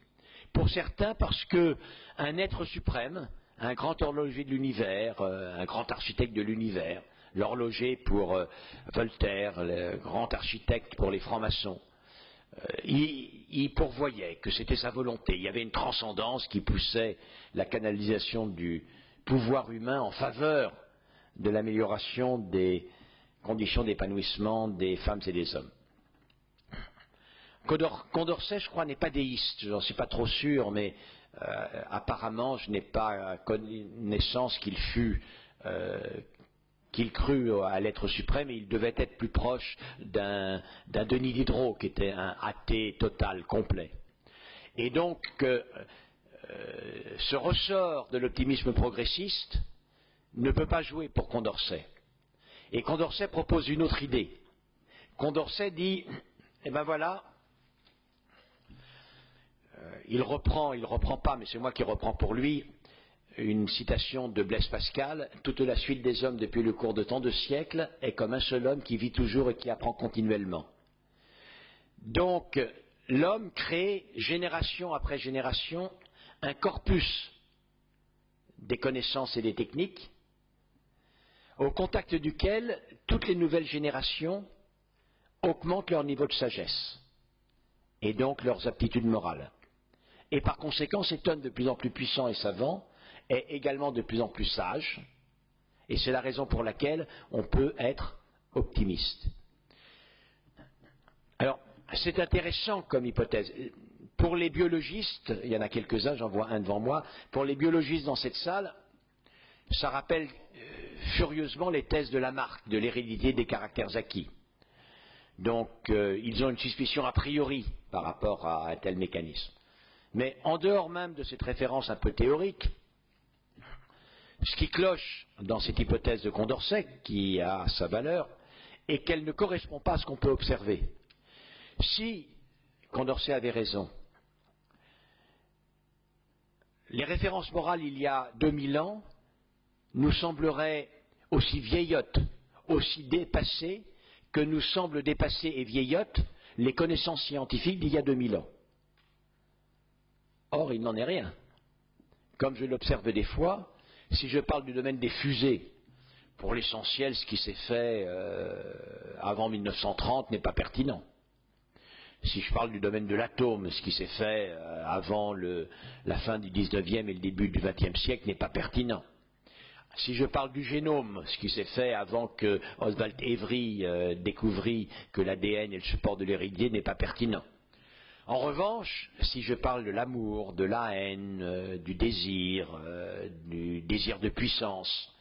pour certains, parce qu'un être suprême, un grand horloger de l'univers, un grand architecte de l'univers, l'horloger pour Voltaire, le grand architecte pour les francs-maçons, il pourvoyait que c'était sa volonté. Il y avait une transcendance qui poussait la canalisation du pouvoir humain en faveur de l'amélioration des conditions d'épanouissement des femmes et des hommes. Condorcet, je crois, n'est pas déiste, je n'en suis pas trop sûr, mais apparemment, je n'ai pas connaissance qu'il crut à l'être suprême, et il devait être plus proche d'un Denis Diderot, qui était un athée total, complet. Et donc, ce ressort de l'optimisme progressiste ne peut pas jouer pour Condorcet. Et Condorcet propose une autre idée. Condorcet dit, eh ben voilà, il reprend pas, mais c'est moi qui reprends pour lui, une citation de Blaise Pascal: toute la suite des hommes depuis le cours de tant de siècles est comme un seul homme qui vit toujours et qui apprend continuellement. Donc, l'homme crée, génération après génération, un corpus des connaissances et des techniques, au contact duquel toutes les nouvelles générations augmentent leur niveau de sagesse, et donc leurs aptitudes morales. Et par conséquent, cet homme de plus en plus puissant et savant est également de plus en plus sage, et c'est la raison pour laquelle on peut être optimiste. Alors, c'est intéressant comme hypothèse. Pour les biologistes, il y en a quelques-uns, j'en vois un devant moi, pour les biologistes dans cette salle, ça rappelle furieusement les thèses de Lamarck, de l'hérédité des caractères acquis. Donc, ils ont une suspicion a priori par rapport à un tel mécanisme. Mais en dehors même de cette référence un peu théorique, ce qui cloche dans cette hypothèse de Condorcet, qui a sa valeur, est qu'elle ne correspond pas à ce qu'on peut observer. Si Condorcet avait raison, les références morales il y a 2000 ans nous sembleraient aussi vieillottes, aussi dépassées que nous semblent dépasser et vieillottes les connaissances scientifiques d'il y a 2000 ans. Or, il n'en est rien. Comme je l'observe des fois, si je parle du domaine des fusées, pour l'essentiel, ce qui s'est fait avant 1930 n'est pas pertinent. Si je parle du domaine de l'atome, ce qui s'est fait avant la fin du 19e et le début du 20e siècle n'est pas pertinent. Si je parle du génome, ce qui s'est fait avant que Oswald Avery découvrît que l'ADN est le support de l'hérédité n'est pas pertinent. En revanche, si je parle de l'amour, de la haine, du désir de puissance,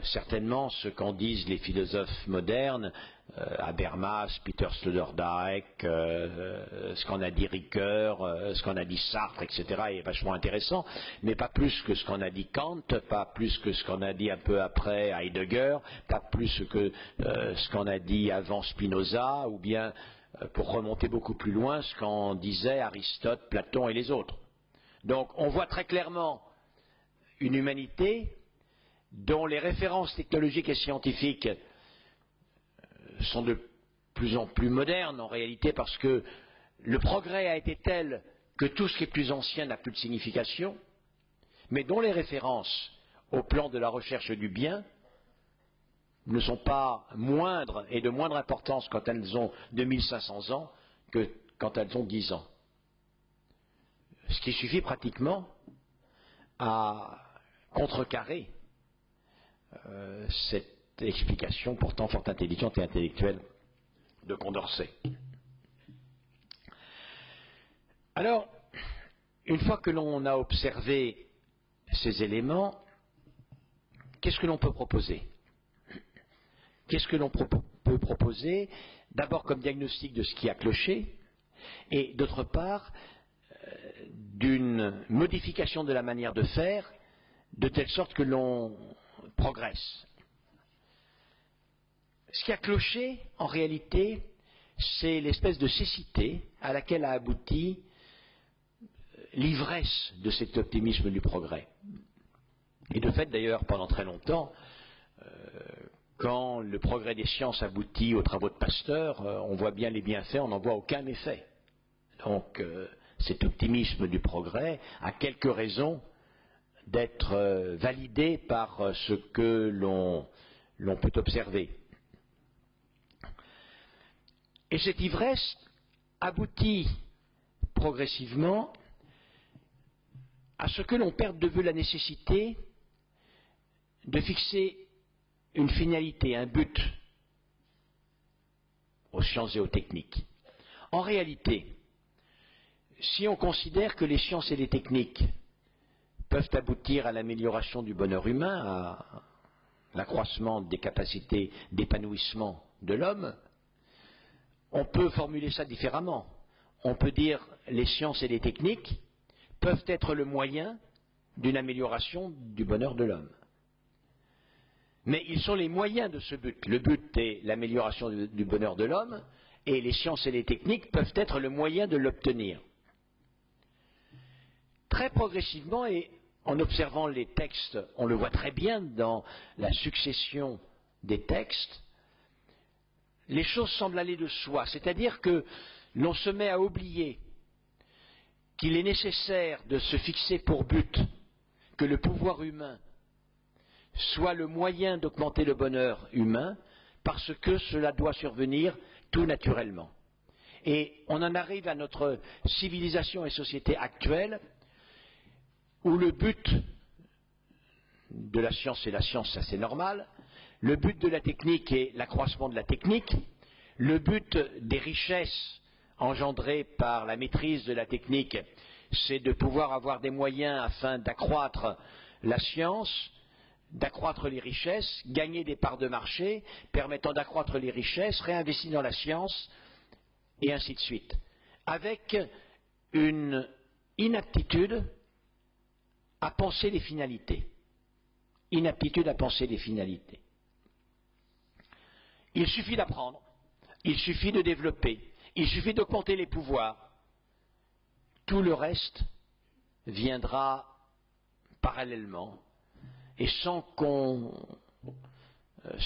certainement ce qu'en disent les philosophes modernes, Habermas, Peter Sloterdijk, ce qu'en a dit Ricoeur, ce qu'en a dit Sartre, etc. est vachement intéressant, mais pas plus que ce qu'en a dit Kant, pas plus que ce qu'en a dit un peu après Heidegger, pas plus que ce qu'en a dit avant Spinoza, ou bien, pour remonter beaucoup plus loin, ce qu'en disaient Aristote, Platon et les autres. Donc on voit très clairement une humanité dont les références technologiques et scientifiques sont de plus en plus modernes en réalité, parce que le progrès a été tel que tout ce qui est plus ancien n'a plus de signification, mais dont les références au plan de la recherche du bien ne sont pas moindres et de moindre importance quand elles ont 2500 ans que quand elles ont 10 ans. Ce qui suffit pratiquement à contrecarrer cette explication pourtant fort intelligente et intellectuelle de Condorcet. Alors, une fois que l'on a observé ces éléments, qu'est-ce que l'on peut proposer? Qu'est-ce que l'on peut proposer, d'abord comme diagnostic de ce qui a cloché, et d'autre part, d'une modification de la manière de faire de telle sorte que l'on progresse. Ce qui a cloché, en réalité, c'est l'espèce de cécité à laquelle a abouti l'ivresse de cet optimisme du progrès. Et de fait, d'ailleurs, pendant très longtemps, quand le progrès des sciences aboutit aux travaux de Pasteur, on voit bien les bienfaits, on n'en voit aucun méfait. Donc, cet optimisme du progrès a quelques raisons d'être validé par ce que l'on peut observer. Et cette ivresse aboutit progressivement à ce que l'on perde de vue la nécessité de fixer une finalité, un but aux sciences et aux techniques. En réalité, si on considère que les sciences et les techniques peuvent aboutir à l'amélioration du bonheur humain, à l'accroissement des capacités d'épanouissement de l'homme, on peut formuler ça différemment. On peut dire les sciences et les techniques peuvent être le moyen d'une amélioration du bonheur de l'homme. Mais ils sont les moyens de ce but. Le but est l'amélioration du bonheur de l'homme, et les sciences et les techniques peuvent être le moyen de l'obtenir. Très progressivement, et en observant les textes, on le voit très bien dans la succession des textes, les choses semblent aller de soi, c'est-à-dire que l'on se met à oublier qu'il est nécessaire de se fixer pour but que le pouvoir humain soit le moyen d'augmenter le bonheur humain, parce que cela doit survenir tout naturellement. Et on en arrive à notre civilisation et société actuelle, où le but de la science, et la science, ça c'est normal, le but de la technique est l'accroissement de la technique, le but des richesses engendrées par la maîtrise de la technique, c'est de pouvoir avoir des moyens afin d'accroître la science, d'accroître les richesses, gagner des parts de marché, permettant d'accroître les richesses, réinvestir dans la science, et ainsi de suite. Avec une inaptitude à penser les finalités. Inaptitude à penser les finalités. Il suffit d'apprendre, il suffit de développer, il suffit d'augmenter les pouvoirs. Tout le reste viendra parallèlement et sans qu'on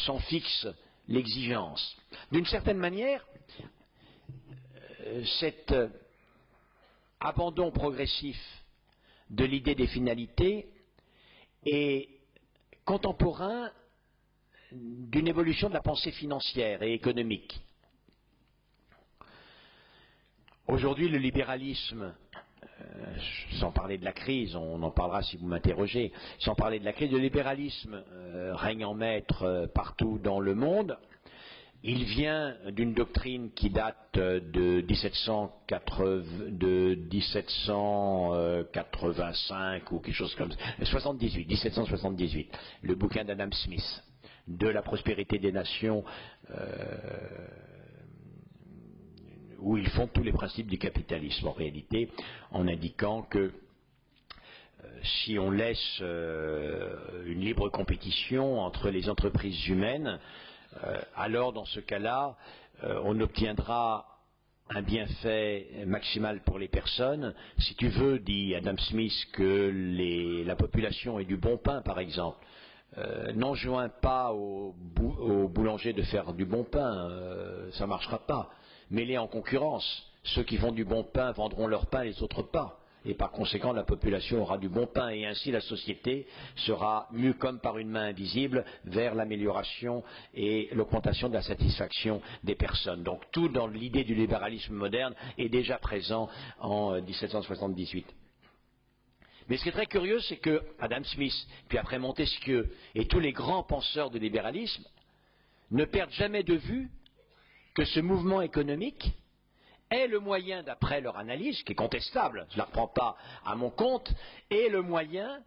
s'en fixe l'exigence. D'une certaine manière, cet abandon progressif de l'idée des finalités est contemporain d'une évolution de la pensée financière et économique. Aujourd'hui, le libéralisme, sans parler de la crise, on en parlera si vous m'interrogez, sans parler de la crise, le libéralisme règne en maître partout dans le monde. Il vient d'une doctrine qui date de 1785 ou quelque chose comme ça, 1778, le bouquin d'Adam Smith, de la prospérité des nations, où ils font tous les principes du capitalisme en réalité, en indiquant que si on laisse une libre compétition entre les entreprises humaines, alors dans ce cas-là, on obtiendra un bienfait maximal pour les personnes. Si tu veux, dit Adam Smith, que la population ait du bon pain, par exemple, n'enjoins pas au boulanger de faire du bon pain, ça ne marchera pas. Mets-les en concurrence. Ceux qui font du bon pain vendront leur pain, les autres pas. Et par conséquent, la population aura du bon pain, et ainsi la société sera mue comme par une main invisible vers l'amélioration et l'augmentation de la satisfaction des personnes. Donc tout dans l'idée du libéralisme moderne est déjà présent en 1778. Mais ce qui est très curieux, c'est que Adam Smith, puis après Montesquieu et tous les grands penseurs du libéralisme ne perdent jamais de vue que ce mouvement économique est le moyen, d'après leur analyse, qui est contestable, je ne la reprends pas à mon compte, est le moyen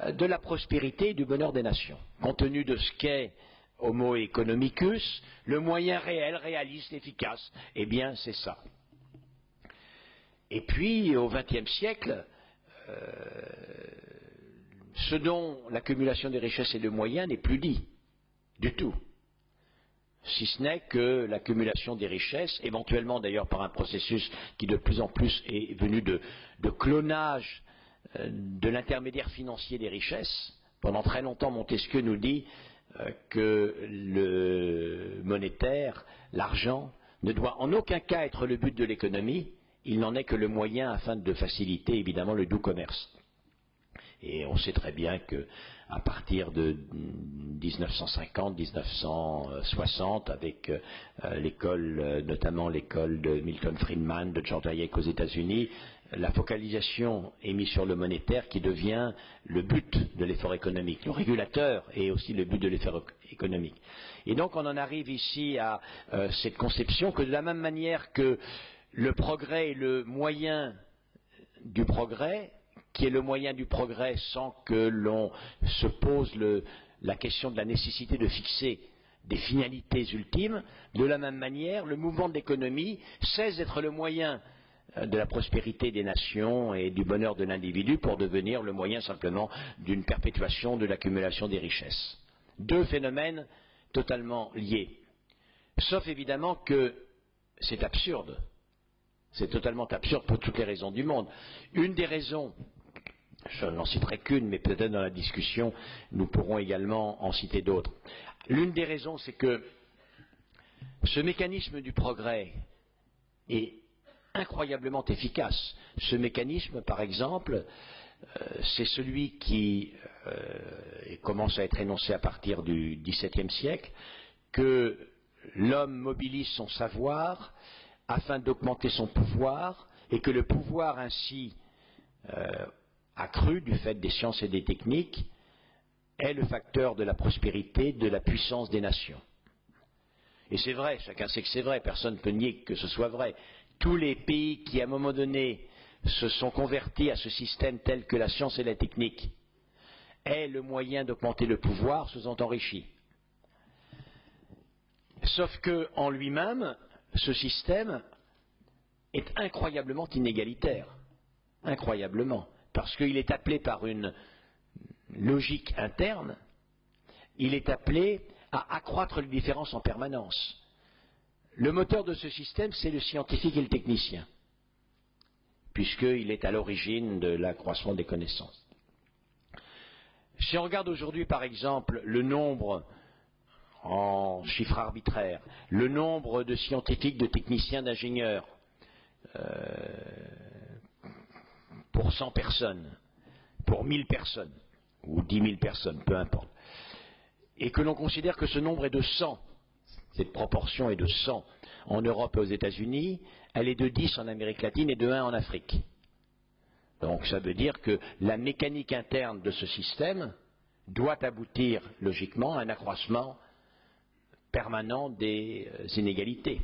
de la prospérité et du bonheur des nations. Compte tenu de ce qu'est Homo economicus, le moyen réel, réaliste, efficace, eh bien c'est ça. Et puis, au XXe siècle, ce ce dont l'accumulation des richesses et de moyens n'est plus dit du tout. Si ce n'est que l'accumulation des richesses, éventuellement d'ailleurs par un processus qui de plus en plus est venu de clonage de l'intermédiaire financier des richesses. Pendant très longtemps, Montesquieu nous dit que le monétaire, l'argent, ne doit en aucun cas être le but de l'économie, il n'en est que le moyen afin de faciliter évidemment le doux commerce. Et on sait très bien que à partir de 1950-1960, avec l'école, notamment l'école de Milton Friedman, de George Hayek aux États-Unis, la focalisation est mise sur le monétaire qui devient le but de l'effort économique. Le régulateur est aussi le but de l'effort économique. Et donc on en arrive ici à cette conception que de la même manière que le progrès est le moyen du progrès, qui est le moyen du progrès sans que l'on se pose la question de la nécessité de fixer des finalités ultimes, de la même manière, le mouvement de l'économie cesse d'être le moyen de la prospérité des nations et du bonheur de l'individu pour devenir le moyen simplement d'une perpétuation de l'accumulation des richesses. Deux phénomènes totalement liés. Sauf évidemment que c'est absurde. C'est totalement absurde pour toutes les raisons du monde. Une des raisons, je n'en citerai qu'une, mais peut-être dans la discussion, nous pourrons également en citer d'autres. L'une des raisons, c'est que ce mécanisme du progrès est incroyablement efficace. Ce mécanisme, par exemple, c'est celui qui commence à être énoncé à partir du XVIIe siècle, que l'homme mobilise son savoir afin d'augmenter son pouvoir, et que le pouvoir ainsi accru du fait des sciences et des techniques est le facteur de la prospérité, de la puissance des nations. Et c'est vrai, chacun sait que c'est vrai, personne ne peut nier que ce soit vrai. Tous les pays qui, à un moment donné, se sont convertis à ce système tel que la science et la technique est le moyen d'augmenter le pouvoir, se sont enrichis. Sauf que, en lui-même, ce système est incroyablement inégalitaire. Incroyablement. Parce qu'il est appelé par une logique interne, il est appelé à accroître les différences en permanence. Le moteur de ce système, c'est le scientifique et le technicien, puisqu'il est à l'origine de l'accroissement des connaissances. Si on regarde aujourd'hui, par exemple, le nombre en chiffres arbitraires, le nombre de scientifiques, de techniciens, d'ingénieurs pour 100 personnes, pour 1000 personnes, ou 10 000 personnes, peu importe, et que l'on considère que ce nombre est de 100, cette proportion est de 100 en Europe et aux États-Unis, elle est de 10 en Amérique latine et de 1 en Afrique. Donc ça veut dire que la mécanique interne de ce système doit aboutir logiquement à un accroissement permanent des inégalités.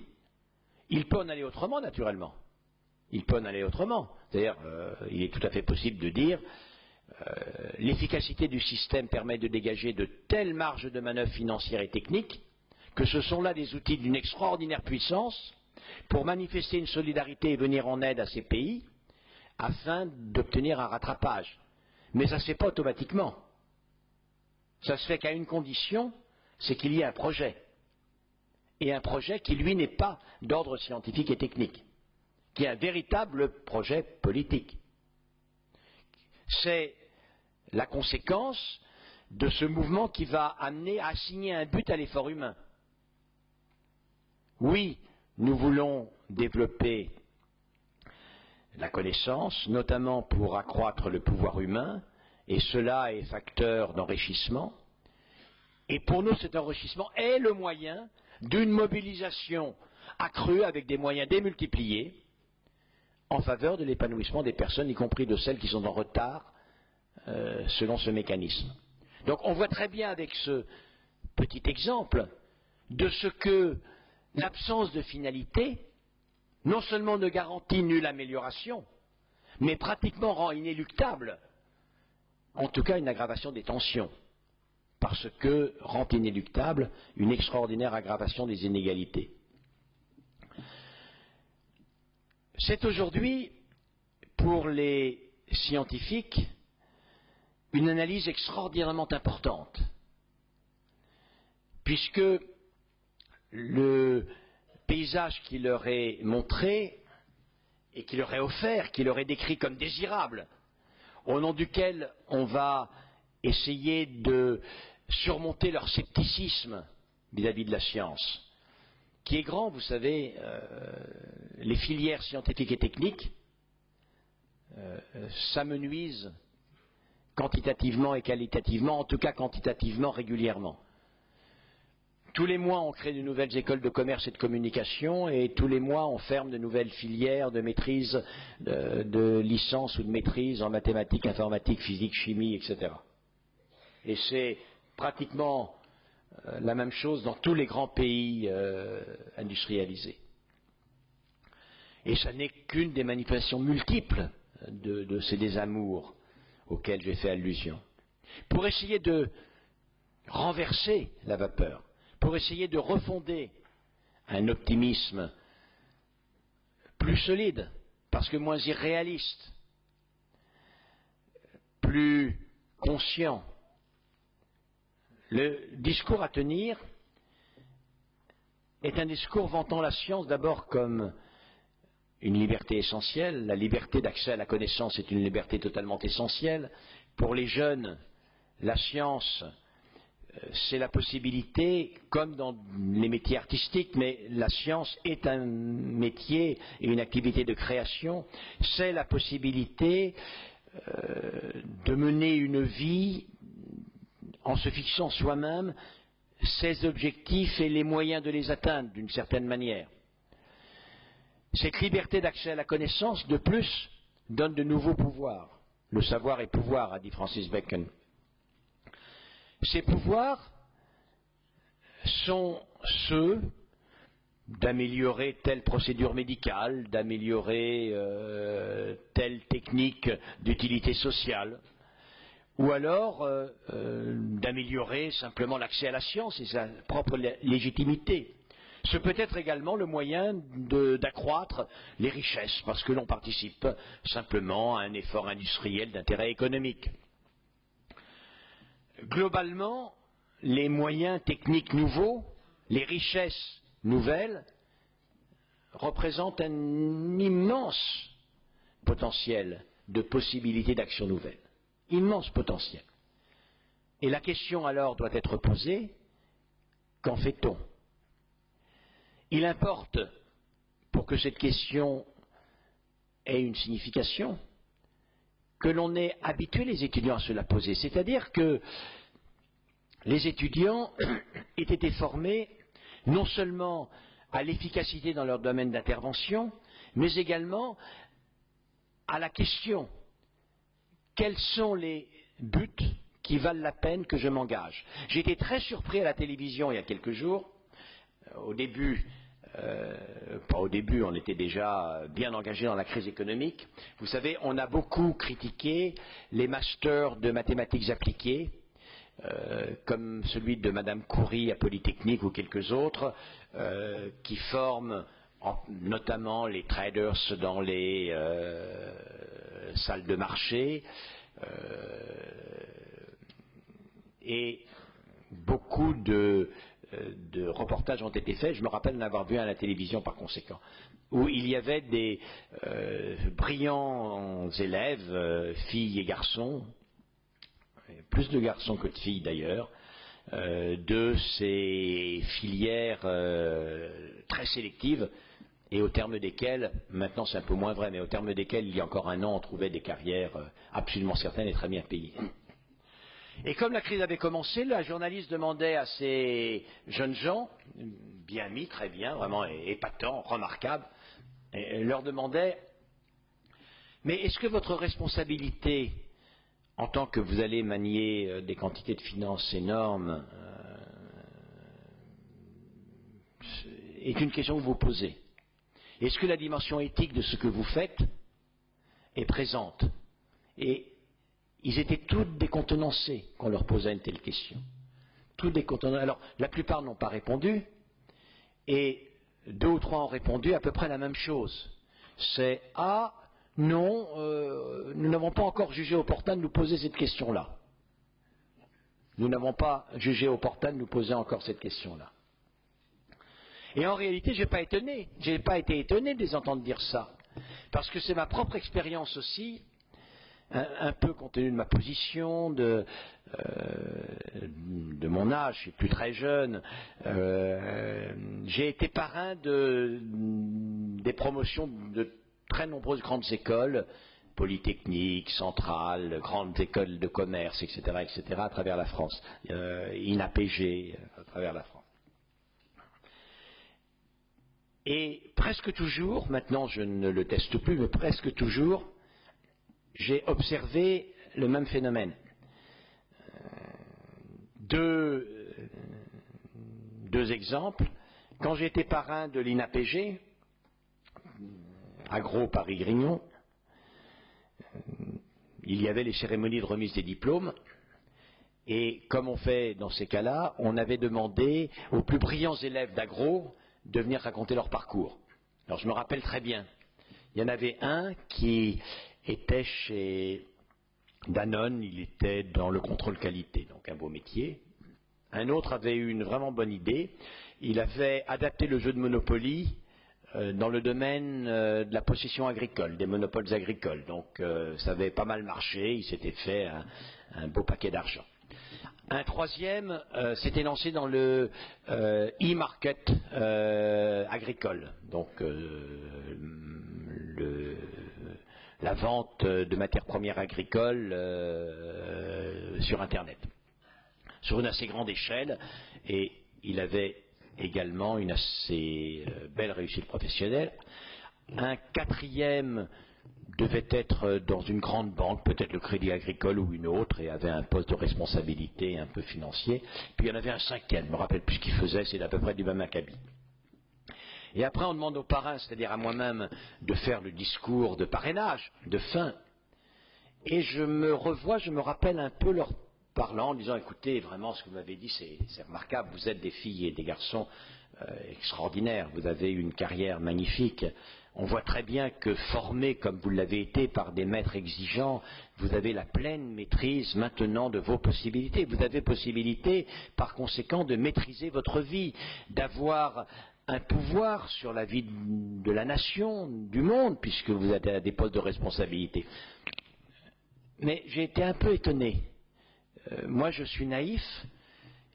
Il peut en aller autrement, naturellement. Il peut en aller autrement. C'est-à-dire, il est tout à fait possible de dire l'efficacité du système permet de dégager de telles marges de manœuvre financières et techniques que ce sont là des outils d'une extraordinaire puissance pour manifester une solidarité et venir en aide à ces pays afin d'obtenir un rattrapage. Mais ça ne se fait pas automatiquement. Ça se fait qu'à une condition, c'est qu'il y ait un projet. Et un projet qui, lui, n'est pas d'ordre scientifique et technique, qui est un véritable projet politique. C'est la conséquence de ce mouvement qui va amener à assigner un but à l'effort humain. Oui, nous voulons développer la connaissance, notamment pour accroître le pouvoir humain, et cela est facteur d'enrichissement. Et pour nous, cet enrichissement est le moyen d'une mobilisation accrue avec des moyens démultipliés en faveur de l'épanouissement des personnes, y compris de celles qui sont en retard selon ce mécanisme. Donc on voit très bien avec ce petit exemple de ce que l'absence de finalité non seulement ne garantit nulle amélioration, mais pratiquement rend inéluctable, en tout cas une aggravation des tensions, parce que rend inéluctable une extraordinaire aggravation des inégalités. C'est aujourd'hui, pour les scientifiques, une analyse extraordinairement importante, puisque le paysage qui leur est montré et qui leur est offert, qui leur est décrit comme désirable, au nom duquel on va essayer de surmonter leur scepticisme vis-à-vis de la science, qui est grand, vous savez, les filières scientifiques et techniques s'amenuisent quantitativement et qualitativement, en tout cas quantitativement régulièrement. Tous les mois, on crée de nouvelles écoles de commerce et de communication, et tous les mois, on ferme de nouvelles filières de maîtrise, de licence ou de maîtrise en mathématiques, informatique, physique, chimie, etc. Et c'est pratiquement la même chose dans tous les grands pays industrialisés. Et ça n'est qu'une des manifestations multiples de ces désamours auxquels j'ai fait allusion. Pour essayer de renverser la vapeur, pour essayer de refonder un optimisme plus solide, parce que moins irréaliste, plus conscient, le discours à tenir est un discours vantant la science d'abord comme une liberté essentielle. La liberté d'accès à la connaissance est une liberté totalement essentielle. Pour les jeunes, la science, c'est la possibilité, comme dans les métiers artistiques, mais la science est un métier et une activité de création, c'est la possibilité de mener une vie en se fixant soi-même ses objectifs et les moyens de les atteindre d'une certaine manière. Cette liberté d'accès à la connaissance, de plus, donne de nouveaux pouvoirs. Le savoir est pouvoir, a dit Francis Bacon. Ces pouvoirs sont ceux d'améliorer telle procédure médicale, d'améliorer telle technique d'utilité sociale, ou alors d'améliorer simplement l'accès à la science et sa propre légitimité. Ce peut être également le moyen d'accroître les richesses, parce que l'on participe simplement à un effort industriel d'intérêt économique. Globalement, les moyens techniques nouveaux, les richesses nouvelles, représentent un immense potentiel de possibilités d'action nouvelle. Immense potentiel. Et la question alors doit être posée, qu'en fait-on? Il importe, pour que cette question ait une signification, que l'on ait habitué les étudiants à se la poser. C'est-à-dire que les étudiants aient été formés non seulement à l'efficacité dans leur domaine d'intervention, mais également à la question: quels sont les buts qui valent la peine que je m'engage? J'ai été très surpris à la télévision il y a quelques jours. Au début, pas au début, on était déjà bien engagé dans la crise économique. Vous savez, on a beaucoup critiqué les masters de mathématiques appliquées, comme celui de Madame Coury à Polytechnique ou quelques autres, qui forment notamment les traders dans les salles de marché, et beaucoup de reportages ont été faits, je me rappelle en avoir vu à la télévision par conséquent, où il y avait des brillants élèves, filles et garçons, plus de garçons que de filles d'ailleurs, de ces filières très sélectives, et au terme desquelles, maintenant c'est un peu moins vrai, mais au terme desquelles il y a encore un an on trouvait des carrières absolument certaines et très bien payées. Et comme la crise avait commencé, la journaliste demandait à ces jeunes gens, bien mis, très bien, vraiment épatants, remarquables, et leur demandait: mais est-ce que votre responsabilité, en tant que vous allez manier des quantités de finances énormes, est une question que vous posez? Est-ce que la dimension éthique de ce que vous faites est présente? Et ils étaient tous décontenancés qu'on leur posait une telle question. Tous décontenancés. Alors, la plupart n'ont pas répondu, et 2 ou 3 ont répondu à peu près la même chose. C'est: ah, non, nous n'avons pas encore jugé opportun de nous poser cette question-là. nous n'avons pas jugé opportun de nous poser encore cette question-là. Et en réalité, je n'ai pas été étonné de les entendre dire ça, parce que c'est ma propre expérience aussi, un peu compte tenu de ma position, de mon âge, je suis plus très jeune, j'ai été parrain des promotions de très nombreuses grandes écoles, polytechniques, centrales, grandes écoles de commerce, etc., à travers la France, INAPG, à travers la France. Et presque toujours, maintenant je ne le teste plus, mais presque toujours, j'ai observé le même phénomène. Deux exemples. Quand j'étais parrain de l'INAPG, Agro Paris-Grignon, il y avait les cérémonies de remise des diplômes, et comme on fait dans ces cas-là, on avait demandé aux plus brillants élèves d'Agro de venir raconter leur parcours. Alors je me rappelle très bien, il y en avait un qui était chez Danone, il était dans le contrôle qualité, donc un beau métier. Un autre avait eu une vraiment bonne idée, il avait adapté le jeu de Monopoly dans le domaine de la possession agricole, des monopoles agricoles. Donc ça avait pas mal marché, il s'était fait un beau paquet d'argent. Un troisième s'était lancé dans le e-market agricole, donc la vente de matières premières agricoles sur Internet, sur une assez grande échelle, et il avait également une assez belle réussite professionnelle. Un quatrième devait être dans une grande banque, peut-être le Crédit Agricole ou une autre, et avait un poste de responsabilité un peu financier. Puis il y en avait un cinquième, je ne me rappelle plus ce qu'il faisait, c'est à peu près du même acabit. Et après on demande aux parrains, c'est-à-dire à moi-même, de faire le discours de parrainage, de fin. Et je me rappelle un peu leur parlant, en disant, écoutez, vraiment ce que vous m'avez dit c'est remarquable, vous êtes des filles et des garçons extraordinaires, vous avez une carrière magnifique. On voit très bien que formés comme vous l'avez été par des maîtres exigeants, vous avez la pleine maîtrise maintenant de vos possibilités. Vous avez possibilité, par conséquent, de maîtriser votre vie, d'avoir un pouvoir sur la vie de la nation, du monde, puisque vous êtes à des postes de responsabilité. Mais j'ai été un peu étonné. Moi, je suis naïf.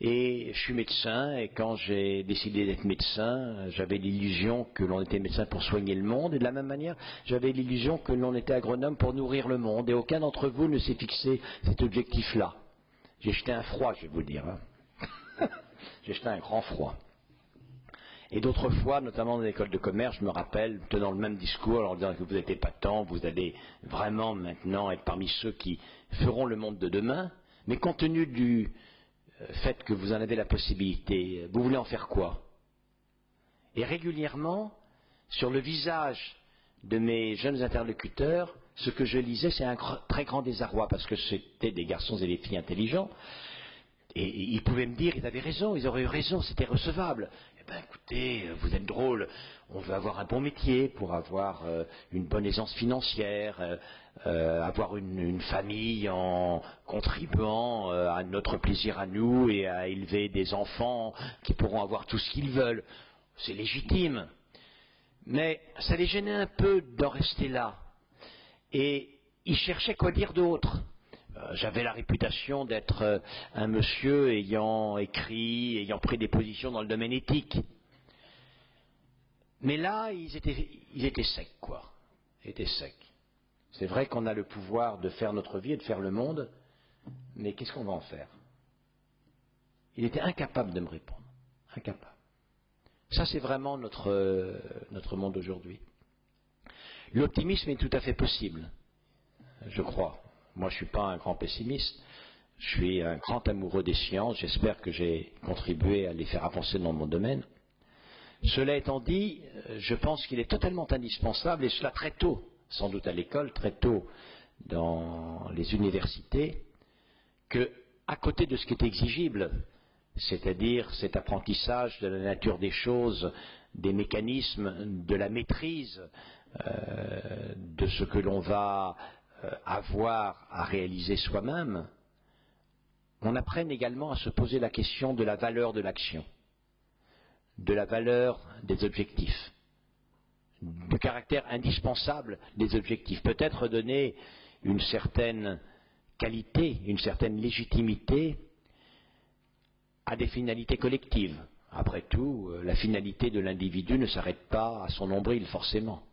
Et je suis médecin, et quand j'ai décidé d'être médecin, j'avais l'illusion que l'on était médecin pour soigner le monde, et de la même manière, j'avais l'illusion que l'on était agronome pour nourrir le monde, et aucun d'entre vous ne s'est fixé cet objectif-là. J'ai jeté un froid, je vais vous le dire. J'ai jeté un grand froid. Et d'autres fois, notamment dans l'école de commerce, je me rappelle, tenant le même discours, en disant que vous êtes épatant, vous allez vraiment maintenant être parmi ceux qui feront le monde de demain, mais compte tenu du fait que vous en avez la possibilité, vous voulez en faire quoi? Et régulièrement, sur le visage de mes jeunes interlocuteurs, ce que je lisais, c'est un très grand désarroi, parce que c'était des garçons et des filles intelligents, et ils pouvaient me dire, ils avaient raison, ils auraient eu raison, c'était recevable. Eh bien écoutez, vous êtes drôle, on veut avoir un bon métier pour avoir une bonne aisance financière, avoir une famille en contribuant à notre plaisir à nous et à élever des enfants qui pourront avoir tout ce qu'ils veulent. C'est légitime. Mais ça les gênait un peu d'en rester là. Et ils cherchaient quoi dire d'autre. J'avais la réputation d'être un monsieur ayant écrit, ayant pris des positions dans le domaine éthique. Mais là, ils étaient secs, quoi. Ils étaient secs. C'est vrai qu'on a le pouvoir de faire notre vie et de faire le monde, mais qu'est-ce qu'on va en faire? Il était incapable de me répondre. Incapable. Ça, c'est vraiment notre monde aujourd'hui. L'optimisme est tout à fait possible, je crois. Moi, je ne suis pas un grand pessimiste. Je suis un grand amoureux des sciences. J'espère que j'ai contribué à les faire avancer dans mon domaine. Cela étant dit, je pense qu'il est totalement indispensable, et cela très tôt, sans doute à l'école, très tôt dans les universités, que, à côté de ce qui est exigible, c'est-à-dire cet apprentissage de la nature des choses, des mécanismes, de la maîtrise de ce que l'on va avoir à réaliser soi-même, on apprenne également à se poser la question de la valeur de l'action, de la valeur des objectifs, du caractère indispensable des objectifs, peut-être donner une certaine qualité, une certaine légitimité à des finalités collectives. Après tout, la finalité de l'individu ne s'arrête pas à son nombril, forcément.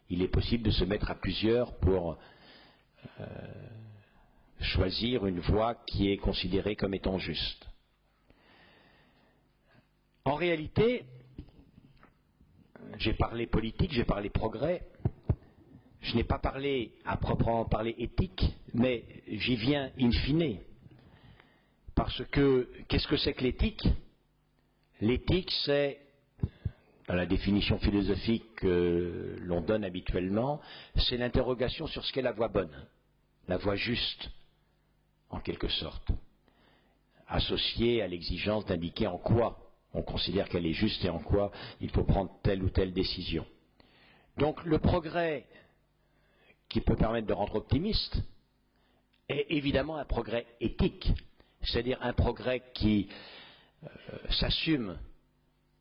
Il est possible de se mettre à plusieurs pour choisir une voie qui est considérée comme étant juste. En réalité, j'ai parlé politique, j'ai parlé progrès, je n'ai pas parlé à proprement parler éthique, mais j'y viens in fine. Parce que, qu'est-ce que c'est que l'éthique? L'éthique, c'est, dans la définition philosophique que l'on donne habituellement, c'est l'interrogation sur ce qu'est la voie bonne, la voie juste, en quelque sorte, associée à l'exigence d'indiquer en quoi on considère qu'elle est juste et en quoi il faut prendre telle ou telle décision. Donc le progrès qui peut permettre de rendre optimiste est évidemment un progrès éthique, c'est-à-dire un progrès qui s'assume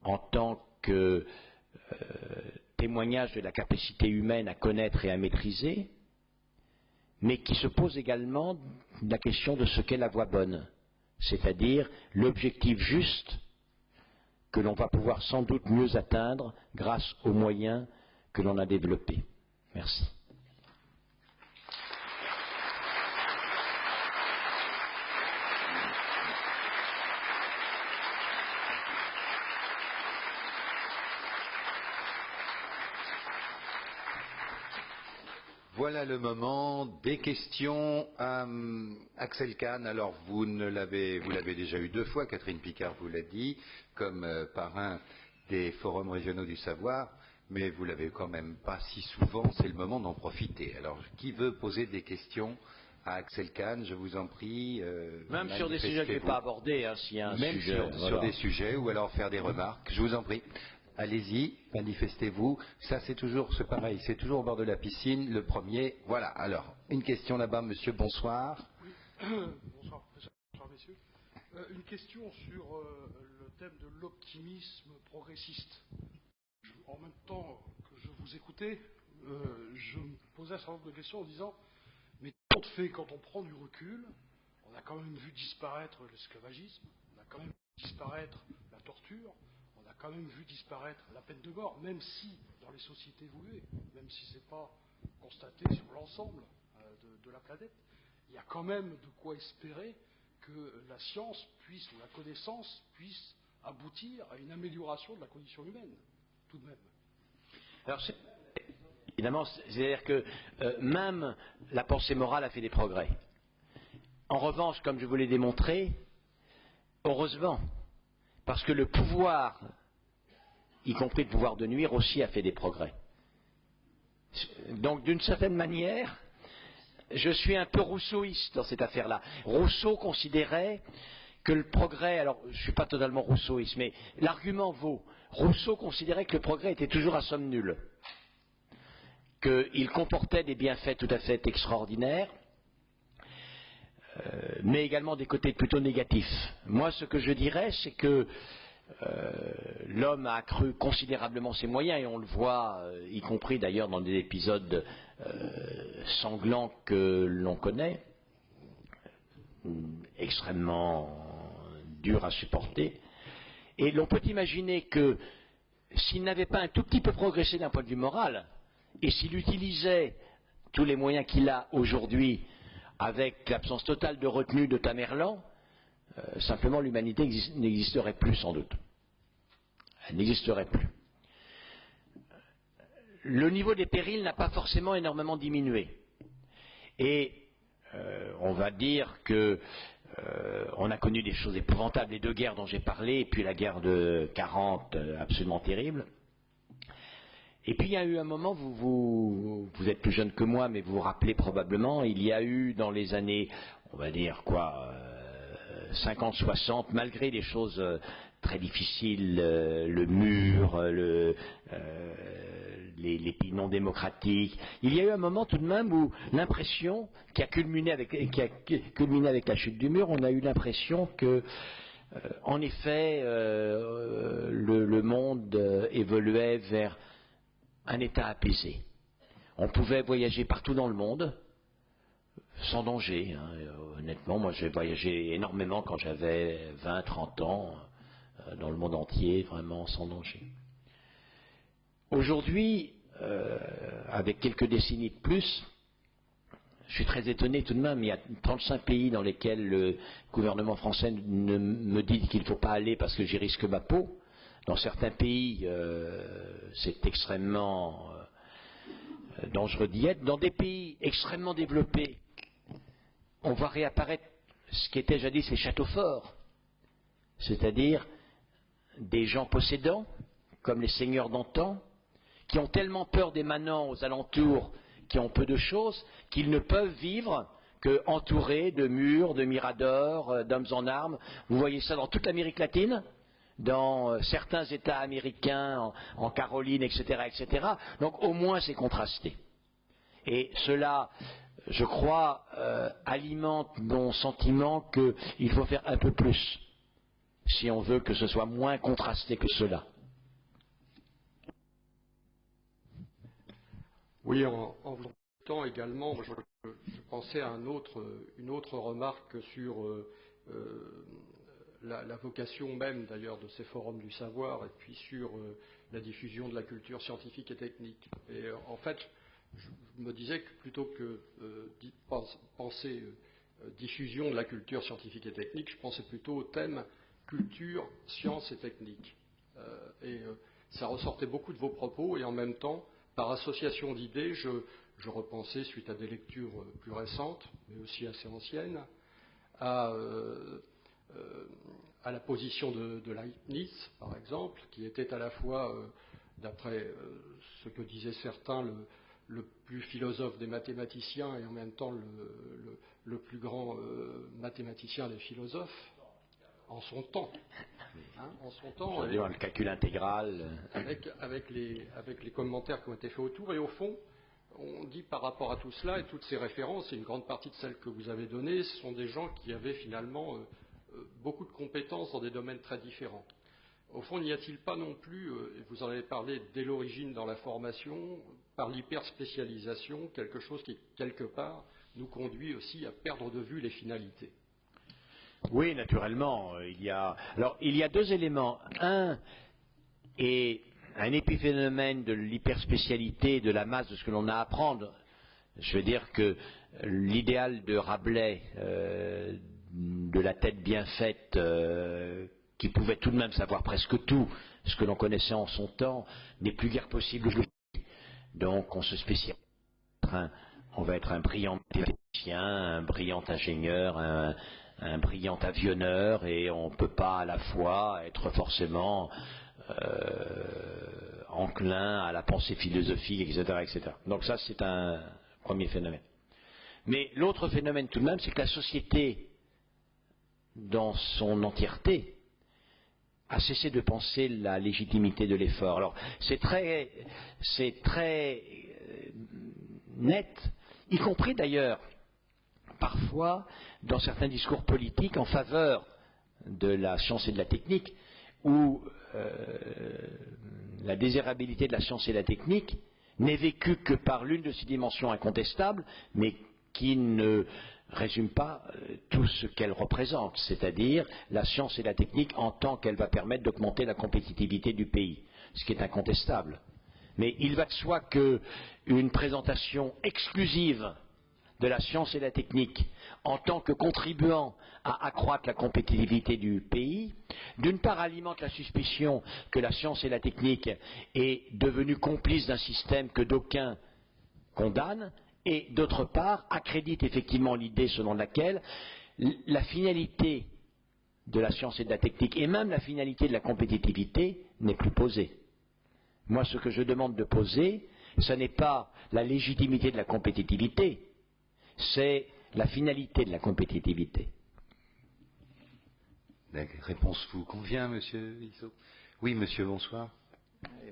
en tant que témoignage de la capacité humaine à connaître et à maîtriser, mais qui se pose également la question de ce qu'est la voie bonne, c'est-à-dire l'objectif juste que l'on va pouvoir sans doute mieux atteindre grâce aux moyens que l'on a développés. Merci. Voilà le moment des questions à Axel Kahn. Alors vous l'avez déjà eu 2 fois, Catherine Picard vous l'a dit, comme parrain des forums régionaux du savoir, mais vous l'avez quand même pas si souvent, c'est le moment d'en profiter. Alors qui veut poser des questions à Axel Kahn, je vous en prie. Même sur des sujets que je ne vais pas aborder, hein, s'il y a un même sujet. sur des sujets, ou alors faire des remarques, je vous en prie. Allez-y, manifestez-vous. Ça, c'est pareil, c'est toujours au bord de la piscine, le premier. Voilà, alors, une question là-bas, monsieur, bonsoir. Oui. Bonsoir, professeur, bonsoir, messieurs. Une question sur le thème de l'optimisme progressiste. En même temps que je vous écoutais, je me posais un certain nombre de questions en disant, mais tout fait, quand on prend du recul, on a quand même vu disparaître l'esclavagisme, on a quand même vu disparaître la torture, on a quand même vu disparaître la peine de mort, même si, dans les sociétés évoluées, même si ce n'est pas constaté sur l'ensemble de la planète, il y a quand même de quoi espérer que la science puisse, ou la connaissance puisse aboutir à une amélioration de la condition humaine, tout de même. Alors, évidemment, c'est-à-dire que même la pensée morale a fait des progrès. En revanche, comme je vous l'ai démontré, heureusement, parce que le pouvoir, y compris le pouvoir de nuire, aussi a fait des progrès. Donc, d'une certaine manière, je suis un peu rousseauiste dans cette affaire-là. Rousseau considérait que le progrès, alors je ne suis pas totalement rousseauiste, mais l'argument vaut. Rousseau considérait que le progrès était toujours à somme nulle, qu'il comportait des bienfaits tout à fait extraordinaires, mais également des côtés plutôt négatifs. Moi, ce que je dirais, c'est que l'homme a accru considérablement ses moyens, et on le voit, y compris d'ailleurs dans des épisodes sanglants que l'on connaît, extrêmement durs à supporter. Et l'on peut imaginer que s'il n'avait pas un tout petit peu progressé d'un point de vue moral, et s'il utilisait tous les moyens qu'il a aujourd'hui avec l'absence totale de retenue de Tamerlan, simplement l'humanité n'existerait plus sans doute. Elle n'existerait plus. Le niveau des périls n'a pas forcément énormément diminué. Et on va dire que on a connu des choses épouvantables, les 2 guerres dont j'ai parlé, et puis la guerre de 40, absolument terrible. Et puis il y a eu un moment, vous êtes plus jeune que moi, mais vous vous rappelez probablement, il y a eu dans les années, on va dire quoi, 50-60, malgré des choses très difficiles, le mur, les pays non démocratiques. Il y a eu un moment tout de même où l'impression, qui a culminé avec la chute du mur, on a eu l'impression que, en effet, le monde évoluait vers un état apaisé. On pouvait voyager partout dans le monde, sans danger. Honnêtement, moi j'ai voyagé énormément quand j'avais 20-30 ans, dans le monde entier, vraiment sans danger. Aujourd'hui, avec quelques décennies de plus, je suis très étonné tout de même, il y a 35 pays dans lesquels le gouvernement français me dit qu'il ne faut pas aller parce que j'y risque ma peau. Dans certains pays, c'est extrêmement dangereux d'y être. Dans des pays extrêmement développés, on voit réapparaître ce qui était jadis les châteaux forts, c'est-à-dire des gens possédants, comme les seigneurs d'antan, qui ont tellement peur des manants aux alentours, qui ont peu de choses, qu'ils ne peuvent vivre qu'entourés de murs, de miradors, d'hommes en armes. Vous voyez ça dans toute l'Amérique latine, dans certains États américains, en Caroline, etc., etc. Donc au moins c'est contrasté. Et cela, je crois, alimente mon sentiment qu'il faut faire un peu plus, si on veut que ce soit moins contrasté que cela. Oui, en vous écoutant également, je pensais à une autre remarque sur la vocation même d'ailleurs de ces forums du savoir et puis sur la diffusion de la culture scientifique et technique. Et en fait, je me disais que plutôt que penser diffusion de la culture scientifique et technique, je pensais plutôt au thème culture, science et technique. Ça ressortait beaucoup de vos propos et en même temps, par association d'idées, je repensais, suite à des lectures plus récentes, mais aussi assez anciennes, à la position de Leibniz, par exemple, qui était à la fois, d'après ce que disaient certains, le plus philosophe des mathématiciens et en même temps le plus grand mathématicien des philosophes, en son temps. En son temps, le calcul intégral. Avec les commentaires qui ont été faits autour. Et au fond, on dit par rapport à tout cela et toutes ces références, et une grande partie de celles que vous avez données, ce sont des gens qui avaient finalement beaucoup de compétences dans des domaines très différents. Au fond, n'y a-t-il pas non plus, et vous en avez parlé dès l'origine dans la formation, par l'hyperspécialisation, quelque chose qui, quelque part, nous conduit aussi à perdre de vue les finalités? Oui, naturellement. Il y a deux éléments. Un est un épiphénomène de l'hyperspécialité, de la masse de ce que l'on a à apprendre. Je veux dire que l'idéal de Rabelais, de la tête bien faite, qui pouvait tout de même savoir presque tout, ce que l'on connaissait en son temps, n'est plus guère possible aujourd'hui. Donc on se spécialise. On va être un brillant mathématicien, un brillant ingénieur, un brillant avionneur, et on ne peut pas à la fois être forcément enclin à la pensée philosophique, etc., etc. Donc ça, c'est un premier phénomène. Mais l'autre phénomène tout de même, c'est que la société, dans son entièreté, a cessé de penser la légitimité de l'effort. Alors, c'est très net, y compris d'ailleurs, parfois, dans certains discours politiques en faveur de la science et de la technique, où la désirabilité de la science et de la technique n'est vécue que par l'une de ses dimensions incontestables, mais qui ne résume pas tout ce qu'elle représente, c'est-à-dire la science et la technique en tant qu'elle va permettre d'augmenter la compétitivité du pays, ce qui est incontestable. Mais il va de soi qu'une présentation exclusive de la science et la technique en tant que contribuant à accroître la compétitivité du pays, d'une part alimente la suspicion que la science et la technique est devenue complice d'un système que d'aucuns condamnent, et d'autre part accrédite effectivement l'idée selon laquelle la finalité de la science et de la technique, et même la finalité de la compétitivité, n'est plus posée. Moi, ce que je demande de poser, ce n'est pas la légitimité de la compétitivité, c'est la finalité de la compétitivité. La réponse vous convient, monsieur Issot? Oui, monsieur, bonsoir.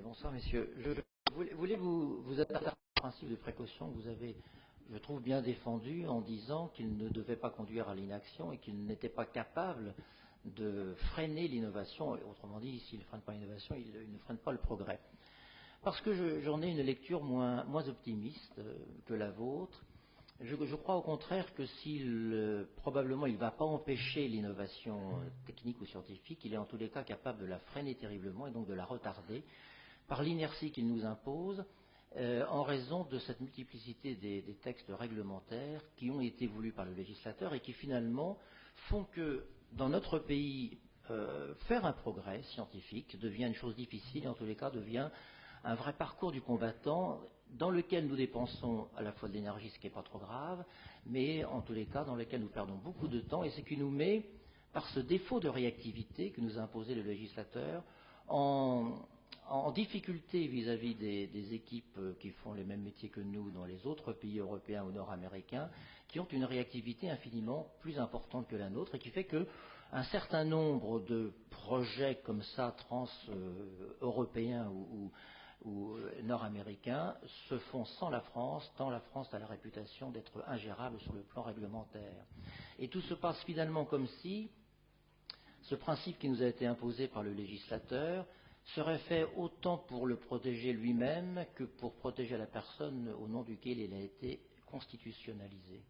Bonsoir, messieurs. Je voulais vous attaquer au principe de précaution que vous avez, je trouve, bien défendu en disant qu'il ne devait pas conduire à l'inaction et qu'il n'était pas capable de freiner l'innovation. Autrement dit, s'il ne freine pas l'innovation, il ne freine pas le progrès. Parce que j'en ai une lecture moins optimiste que la vôtre. Je crois au contraire que probablement il ne va pas empêcher l'innovation technique ou scientifique, il est en tous les cas capable de la freiner terriblement et donc de la retarder par l'inertie qu'il nous impose en raison de cette multiplicité des textes réglementaires qui ont été voulus par le législateur et qui finalement font que dans notre pays, faire un progrès scientifique devient une chose difficile et en tous les cas devient un vrai parcours du combattant dans lequel nous dépensons à la fois de l'énergie, ce qui n'est pas trop grave, mais en tous les cas dans lequel nous perdons beaucoup de temps et ce qui nous met, par ce défaut de réactivité que nous a imposé le législateur, en difficulté vis-à-vis des équipes qui font les mêmes métiers que nous dans les autres pays européens ou nord-américains, qui ont une réactivité infiniment plus importante que la nôtre et qui fait qu'un certain nombre de projets comme ça, trans-européens ou nord-américains, se font sans la France, tant la France a la réputation d'être ingérable sur le plan réglementaire. Et tout se passe finalement comme si ce principe qui nous a été imposé par le législateur serait fait autant pour le protéger lui-même que pour protéger la personne au nom duquel il a été constitutionnalisé.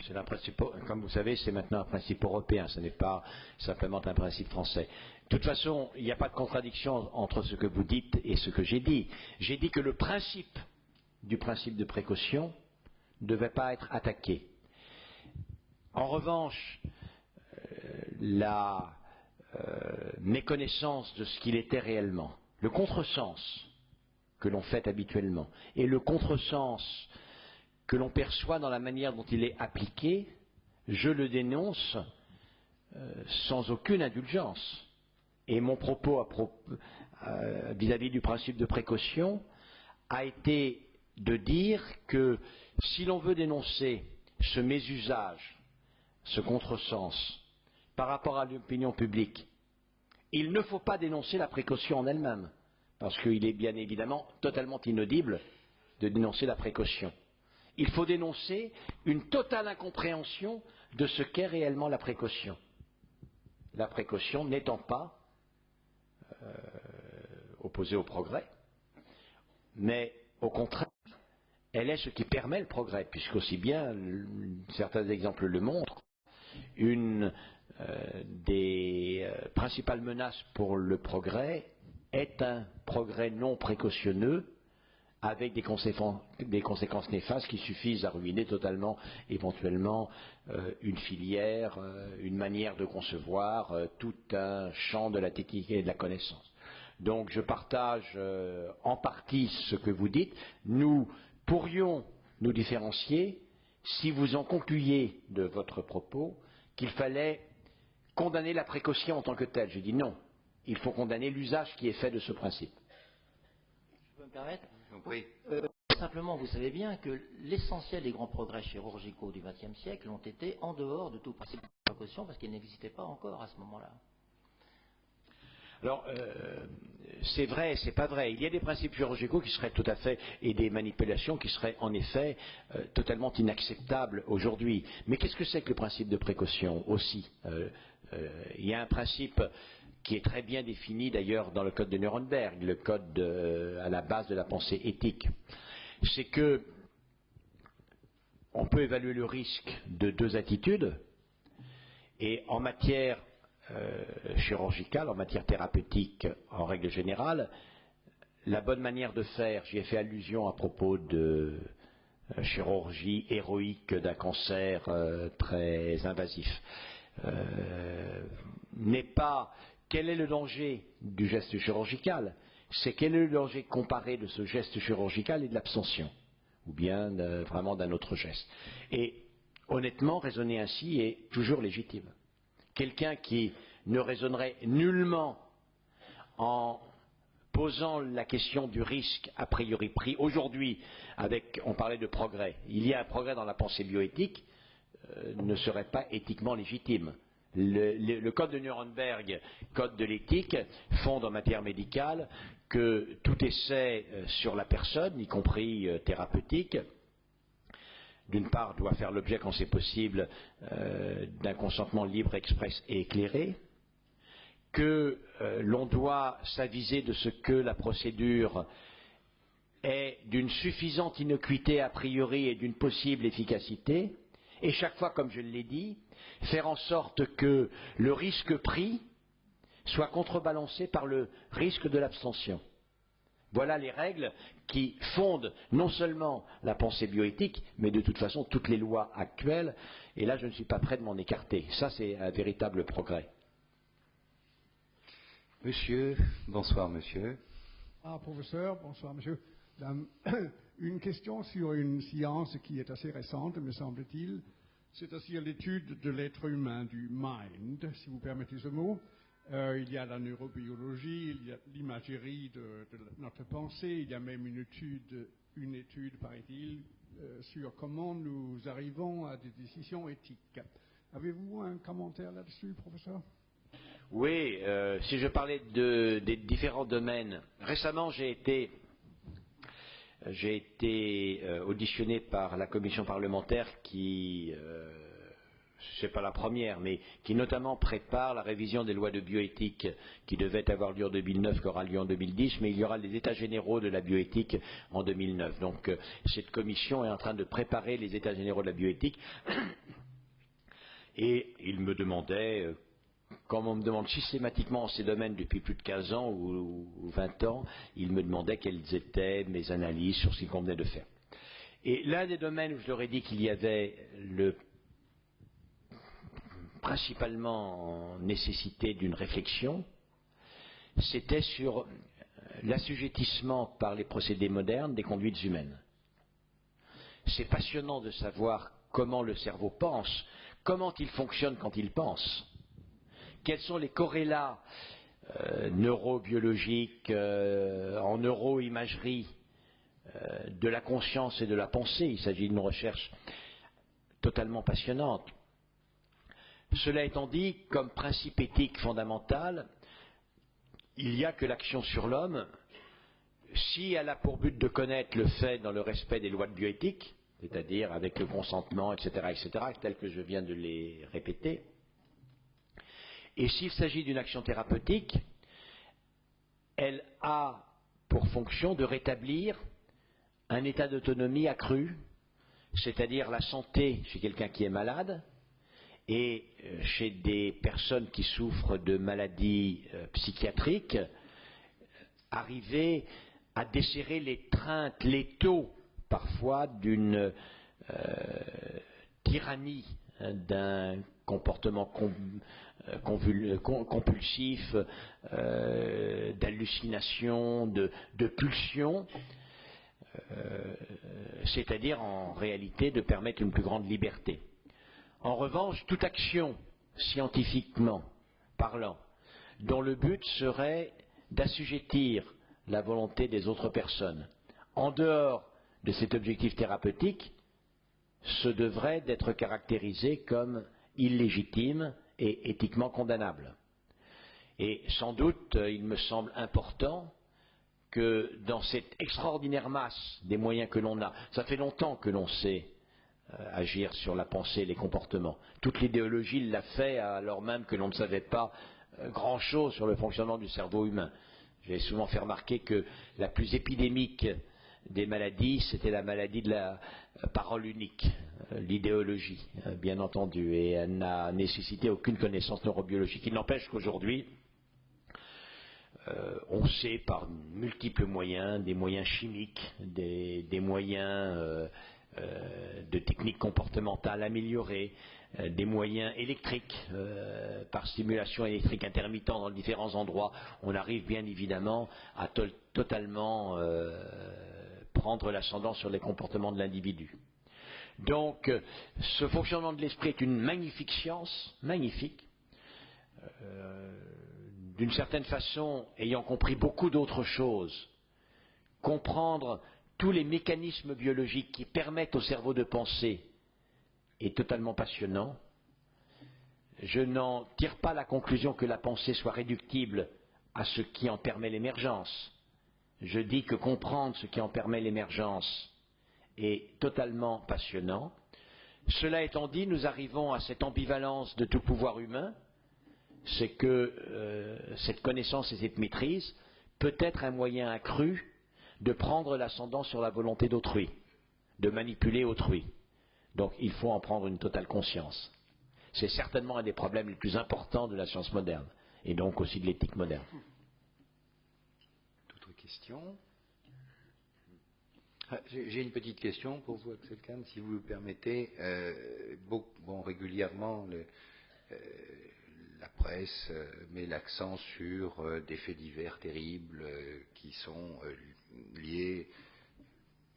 C'est un principe, comme vous savez, c'est maintenant un principe européen, ce n'est pas simplement un principe français. De toute façon, il n'y a pas de contradiction entre ce que vous dites et ce que j'ai dit. J'ai dit que le principe du principe de précaution ne devait pas être attaqué. En revanche, la méconnaissance de ce qu'il était réellement, le contresens que l'on fait habituellement et le contresens que l'on perçoit dans la manière dont il est appliqué, je le dénonce sans aucune indulgence. Et mon propos vis-à-vis du principe de précaution a été de dire que si l'on veut dénoncer ce mésusage, ce contresens par rapport à l'opinion publique, il ne faut pas dénoncer la précaution en elle-même, parce qu'il est bien évidemment totalement inaudible de dénoncer la précaution. Il faut dénoncer une totale incompréhension de ce qu'est réellement la précaution. La précaution n'étant pas opposée au progrès, mais au contraire, elle est ce qui permet le progrès, puisqu'aussi bien, certains exemples le montrent, une des principales menaces pour le progrès est un progrès non précautionneux, avec des conséquences néfastes qui suffisent à ruiner totalement, éventuellement, une filière, une manière de concevoir, tout un champ de la technique et de la connaissance. Donc je partage en partie ce que vous dites. Nous pourrions nous différencier si vous en concluiez de votre propos qu'il fallait condamner la précaution en tant que telle. J'ai dit non, il faut condamner l'usage qui est fait de ce principe. Je peux me permettre ? Oui. Simplement, vous savez bien que l'essentiel des grands progrès chirurgicaux du XXe siècle ont été en dehors de tout principe de précaution parce qu'ils n'existaient pas encore à ce moment-là. Alors, c'est vrai et c'est pas vrai. Il y a des principes chirurgicaux qui seraient tout à fait, et des manipulations qui seraient en effet totalement inacceptables aujourd'hui. Mais qu'est-ce que c'est que le principe de précaution aussi il y a un principe qui est très bien défini d'ailleurs dans le code de Nuremberg, le code à la base de la pensée éthique. C'est que on peut évaluer le risque de deux attitudes, et en matière chirurgicale, en matière thérapeutique en règle générale, la bonne manière de faire, j'y ai fait allusion à propos de chirurgie héroïque d'un cancer très invasif, n'est pas quel est le danger du geste chirurgical, c'est quel est le danger comparé de ce geste chirurgical et de l'abstention, ou bien vraiment d'un autre geste. Et honnêtement, raisonner ainsi est toujours légitime. Quelqu'un qui ne raisonnerait nullement en posant la question du risque a priori pris aujourd'hui, on parlait de progrès, il y a un progrès dans la pensée bioéthique, ne serait pas éthiquement légitime. Le code de Nuremberg, code de l'éthique, fonde en matière médicale que tout essai sur la personne, y compris thérapeutique, d'une part, doit faire l'objet, quand c'est possible, d'un consentement libre, express et éclairé, que l'on doit s'aviser de ce que la procédure est d'une suffisante innocuité a priori et d'une possible efficacité, et chaque fois, comme je l'ai dit, faire en sorte que le risque pris soit contrebalancé par le risque de l'abstention. Voilà les règles qui fondent non seulement la pensée bioéthique, mais de toute façon toutes les lois actuelles, et là je ne suis pas prêt de m'en écarter. Ça c'est un véritable progrès. Monsieur, bonsoir monsieur. Professeur, bonsoir monsieur. Une question sur une science qui est assez récente, me semble-t-il, c'est-à-dire l'étude de l'être humain, du mind, si vous permettez ce mot. Il y a la neurobiologie, il y a l'imagerie de notre pensée, il y a même une étude paraît-il, sur comment nous arrivons à des décisions éthiques. Avez-vous un commentaire là-dessus, professeur? Oui, si je parlais des différents domaines. Récemment, j'ai été auditionné par la commission parlementaire qui, c'est pas la première, mais qui notamment prépare la révision des lois de bioéthique qui devait avoir lieu en 2009, qui aura lieu en 2010, mais il y aura les états généraux de la bioéthique en 2009. Donc cette commission est en train de préparer les états généraux de la bioéthique et il me demandait, comme on me demande systématiquement en ces domaines depuis plus de 15 ans ou 20 ans, il me demandait quelles étaient mes analyses sur ce qu'il convenait de faire. Et l'un des domaines où je leur ai dit qu'il y avait principalement nécessité d'une réflexion, c'était sur l'assujettissement par les procédés modernes des conduites humaines. C'est passionnant de savoir comment le cerveau pense, comment il fonctionne quand il pense. Quels sont les corrélats neurobiologiques, en neuroimagerie, de la conscience et de la pensée? Il s'agit d'une recherche totalement passionnante. Cela étant dit, comme principe éthique fondamental, il n'y a que l'action sur l'homme. Si elle a pour but de connaître, le fait dans le respect des lois de bioéthique, c'est-à-dire avec le consentement, etc., tel que je viens de les répéter. Et s'il s'agit d'une action thérapeutique, elle a pour fonction de rétablir un état d'autonomie accru, c'est-à-dire la santé chez quelqu'un qui est malade et chez des personnes qui souffrent de maladies psychiatriques, arriver à desserrer l'étreinte, l'étau parfois d'une tyrannie, d'un comportement compulsif, d'hallucination, de pulsion, c'est-à-dire en réalité de permettre une plus grande liberté. En revanche, toute action, scientifiquement parlant, dont le but serait d'assujettir la volonté des autres personnes, en dehors de cet objectif thérapeutique, se devrait d'être caractérisé comme illégitime et éthiquement condamnable. Et sans doute, il me semble important que dans cette extraordinaire masse des moyens que l'on a, ça fait longtemps que l'on sait agir sur la pensée et les comportements. Toute l'idéologie l'a fait alors même que l'on ne savait pas grand-chose sur le fonctionnement du cerveau humain. J'ai souvent fait remarquer que la plus épidémique des maladies, c'était la maladie de la parole unique, l'idéologie, bien entendu, et elle n'a nécessité aucune connaissance neurobiologique. Il n'empêche qu'aujourd'hui, on sait par multiples moyens, des moyens chimiques, des moyens de techniques comportementales améliorées, des moyens électriques, par stimulation électrique intermittente dans différents endroits, on arrive bien évidemment à totalement prendre l'ascendant sur les comportements de l'individu. Donc, ce fonctionnement de l'esprit est une magnifique science, magnifique, d'une certaine façon, ayant compris beaucoup d'autres choses, comprendre tous les mécanismes biologiques qui permettent au cerveau de penser est totalement passionnant. je n'en tire pas la conclusion que la pensée soit réductible à ce qui en permet l'émergence. Je dis que comprendre ce qui en permet l'émergence est totalement passionnant. Cela étant dit, nous arrivons à cette ambivalence de tout pouvoir humain, c'est que cette connaissance et cette maîtrise peut être un moyen accru de prendre l'ascendant sur la volonté d'autrui, de manipuler autrui. Donc il faut en prendre une totale conscience. C'est certainement un des problèmes les plus importants de la science moderne, et donc aussi de l'éthique moderne. D'autres questions? J'ai une petite question pour vous, Axel Kahn, si vous le permettez. Régulièrement, la presse met l'accent sur des faits divers terribles qui sont liés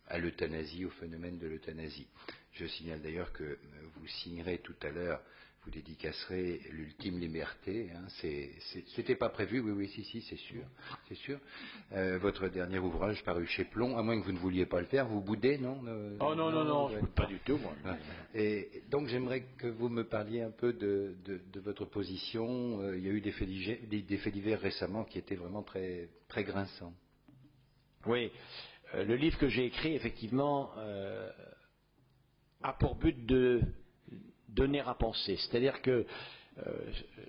à l'euthanasie, au phénomène de l'euthanasie. Je signale d'ailleurs que vous signerez tout à l'heure, vous dédicacerez l'ultime liberté. Hein, c'était pas prévu, oui, si, c'est sûr. Votre dernier ouvrage paru chez Plomb, à moins que vous ne vouliez pas le faire, vous boudez, non? Oh non, je ne boude pas du tout, moi. Et donc j'aimerais que vous me parliez un peu de votre position. Il y a eu des faits divers récemment qui étaient vraiment très, très grinçants. Oui, le livre que j'ai écrit, effectivement, a pour but de donner à penser. C'est-à-dire que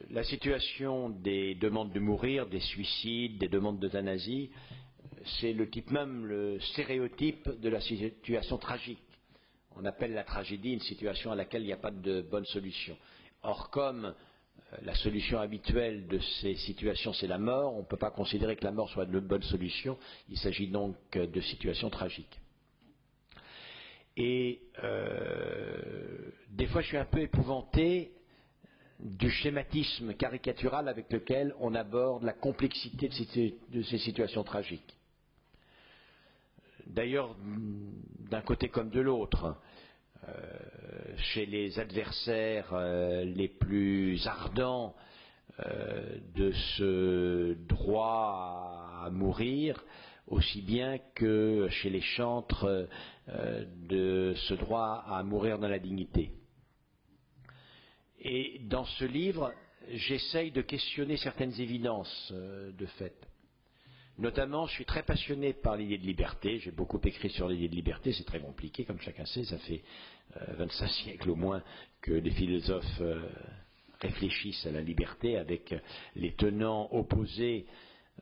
la situation des demandes de mourir, des suicides, des demandes d'euthanasie, c'est le stéréotype de la situation tragique. On appelle la tragédie une situation à laquelle il n'y a pas de bonne solution. Or, comme la solution habituelle de ces situations, c'est la mort, on ne peut pas considérer que la mort soit une bonne solution. Il s'agit donc de situations tragiques. Et des fois, je suis un peu épouvanté du schématisme caricatural avec lequel on aborde la complexité de ces situations tragiques. D'ailleurs, d'un côté comme de l'autre, chez les adversaires les plus ardents de ce droit à mourir, aussi bien que chez les chantres de ce droit à mourir dans la dignité. Et dans ce livre, j'essaye de questionner certaines évidences de fait. Notamment, je suis très passionné par l'idée de liberté. J'ai beaucoup écrit sur l'idée de liberté. C'est très compliqué, comme chacun sait. Ça fait 25 siècles au moins que les philosophes réfléchissent à la liberté avec les tenants opposés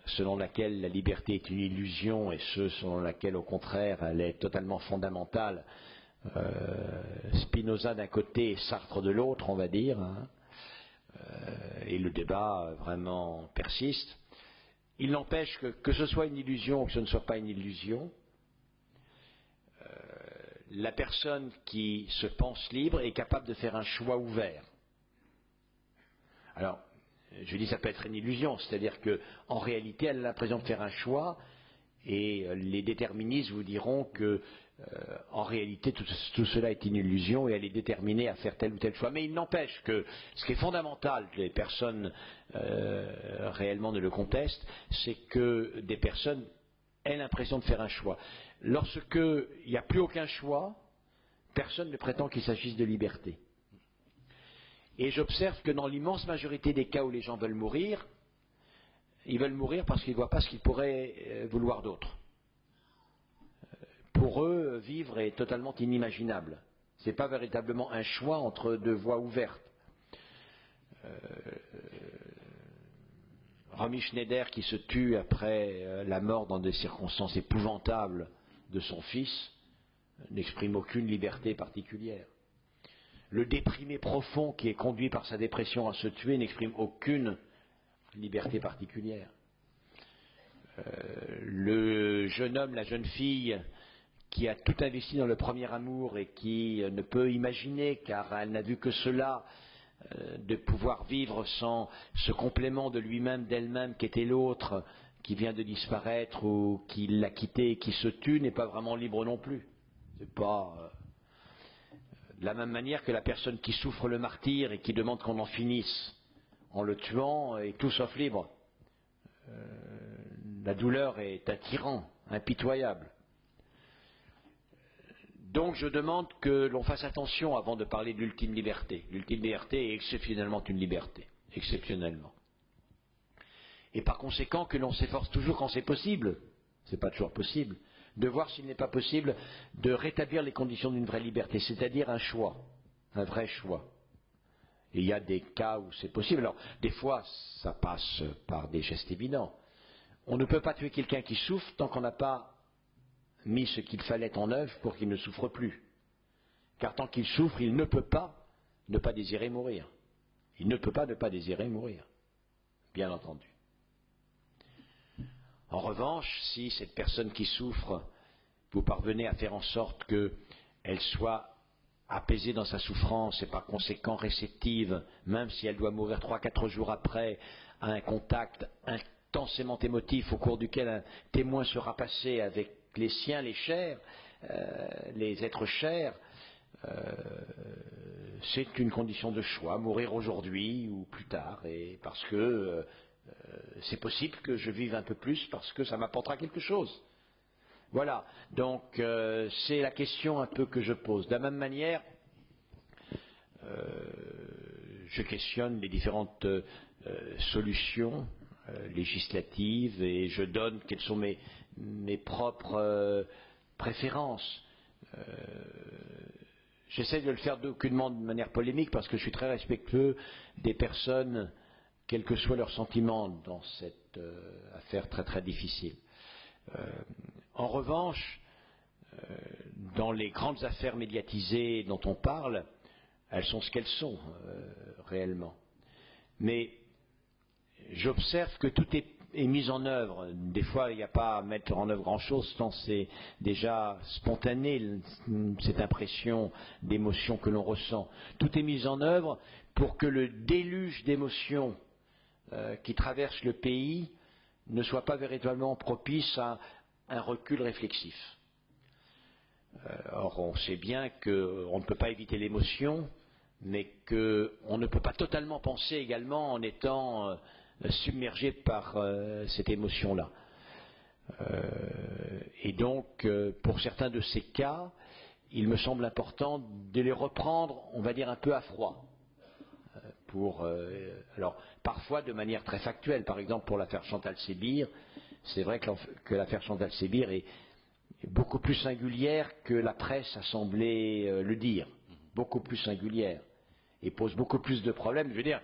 selon laquelle la liberté est une illusion et ceux selon laquelle, au contraire, elle est totalement fondamentale. Spinoza d'un côté et Sartre de l'autre, on va dire. Et le débat vraiment persiste. Il n'empêche que ce soit une illusion ou que ce ne soit pas une illusion, la personne qui se pense libre est capable de faire un choix ouvert. Alors, je dis ça peut être une illusion, c'est-à-dire qu'en réalité, elle a l'impression de faire un choix et les déterministes vous diront que en réalité, tout cela est une illusion et elle est déterminée à faire tel ou tel choix. Mais il n'empêche que ce qui est fondamental, les personnes réellement ne le contestent, c'est que des personnes aient l'impression de faire un choix. Lorsqu'il n'y a plus aucun choix, personne ne prétend qu'il s'agisse de liberté. Et j'observe que dans l'immense majorité des cas où les gens veulent mourir, ils veulent mourir parce qu'ils ne voient pas ce qu'ils pourraient vouloir d'autre. Pour eux, vivre est totalement inimaginable. Ce n'est pas véritablement un choix entre deux voies ouvertes. Romy Schneider, qui se tue après la mort dans des circonstances épouvantables de son fils, n'exprime aucune liberté particulière. Le déprimé profond qui est conduit par sa dépression à se tuer n'exprime aucune liberté particulière. Le jeune homme, la jeune fille qui a tout investi dans le premier amour et qui ne peut imaginer, car elle n'a vu que cela, de pouvoir vivre sans ce complément de lui-même, d'elle-même, qui était l'autre, qui vient de disparaître ou qui l'a quitté et qui se tue, n'est pas vraiment libre non plus. C'est pas de la même manière que la personne qui souffre le martyre et qui demande qu'on en finisse en le tuant est tout sauf libre. La douleur est un tyran impitoyable. Donc je demande que l'on fasse attention avant de parler de l'ultime liberté. L'ultime liberté est exceptionnellement une liberté, exceptionnellement. Et par conséquent que l'on s'efforce toujours quand c'est possible, c'est pas toujours possible, de voir s'il n'est pas possible de rétablir les conditions d'une vraie liberté, c'est-à-dire un choix, un vrai choix. Et il y a des cas où c'est possible. Alors, des fois, ça passe par des gestes évidents. On ne peut pas tuer quelqu'un qui souffre tant qu'on n'a pas mis ce qu'il fallait en œuvre pour qu'il ne souffre plus. Car tant qu'il souffre, il ne peut pas ne pas désirer mourir. Il ne peut pas ne pas désirer mourir, bien entendu. En revanche, si cette personne qui souffre, vous parvenez à faire en sorte qu'elle soit apaisée dans sa souffrance et par conséquent réceptive, même si elle doit mourir 3-4 jours après, à un contact intensément émotif au cours duquel un témoin sera passé avec les siens, les chers, les êtres chers, c'est une condition de choix, mourir aujourd'hui ou plus tard, et parce que c'est possible que je vive un peu plus parce que ça m'apportera quelque chose. Voilà, donc c'est la question un peu que je pose. De la même manière, je questionne les différentes solutions législatives et je donne quelles sont mes propres préférences. J'essaie de le faire d'aucunement de manière polémique parce que je suis très respectueux des personnes, quels que soient leurs sentiments dans cette affaire très très difficile. En revanche, dans les grandes affaires médiatisées dont on parle, elles sont ce qu'elles sont réellement. Mais j'observe que tout est mis en œuvre. Des fois, il n'y a pas à mettre en œuvre grand-chose, tant c'est déjà spontané, cette impression d'émotion que l'on ressent. Tout est mis en œuvre pour que le déluge d'émotions qui traverse le pays ne soit pas véritablement propice à un recul réflexif. Or, on sait bien qu'on ne peut pas éviter l'émotion, mais qu'on ne peut pas totalement penser également en étant submergé par cette émotion-là. Et donc, pour certains de ces cas, il me semble important de les reprendre, on va dire, un peu à froid. Alors, parfois de manière très factuelle. Par exemple, pour l'affaire Chantal Sébir, c'est vrai que l'affaire Chantal Sébir est beaucoup plus singulière que la presse a semblé le dire. Beaucoup plus singulière. Et pose beaucoup plus de problèmes. Je veux dire,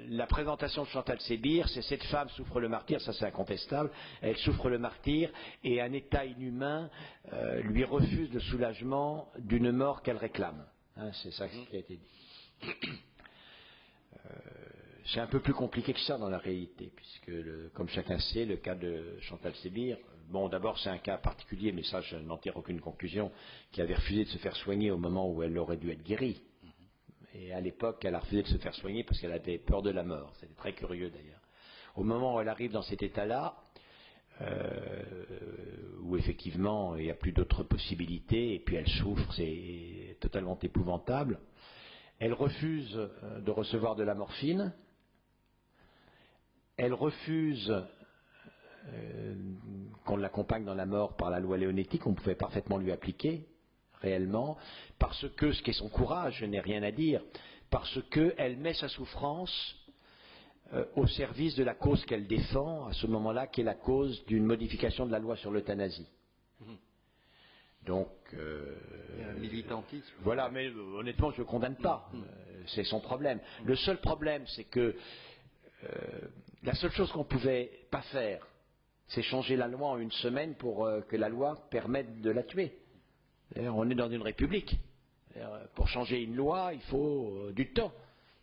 la présentation de Chantal Sébir, c'est cette femme souffre le martyre, ça c'est incontestable, elle souffre le martyre et un état inhumain lui refuse le soulagement d'une mort qu'elle réclame. Hein, c'est ça qui a été dit. C'est un peu plus compliqué que ça dans la réalité, puisque, comme chacun sait, le cas de Chantal Sébir, bon, d'abord c'est un cas particulier, mais ça je n'en tire aucune conclusion, qui avait refusé de se faire soigner au moment où elle aurait dû être guérie. Et à l'époque, elle a refusé de se faire soigner parce qu'elle avait peur de la mort. C'était très curieux d'ailleurs. Au moment où elle arrive dans cet état-là, où effectivement il n'y a plus d'autres possibilités, et puis elle souffre, c'est totalement épouvantable, elle refuse de recevoir de la morphine, elle refuse qu'on l'accompagne dans la mort par la loi Leonetti, qu'on pouvait parfaitement lui appliquer, réellement, parce que, ce qui est son courage, je n'ai rien à dire, parce qu'elle met sa souffrance au service de la cause qu'elle défend, à ce moment-là, qui est la cause d'une modification de la loi sur l'euthanasie. Donc, il y a un militantisme. Voilà, mais honnêtement, je ne condamne pas. C'est son problème. Le seul problème, c'est que la seule chose qu'on ne pouvait pas faire, c'est changer la loi en une semaine pour que la loi permette de la tuer. On est dans une république. Pour changer une loi, il faut du temps.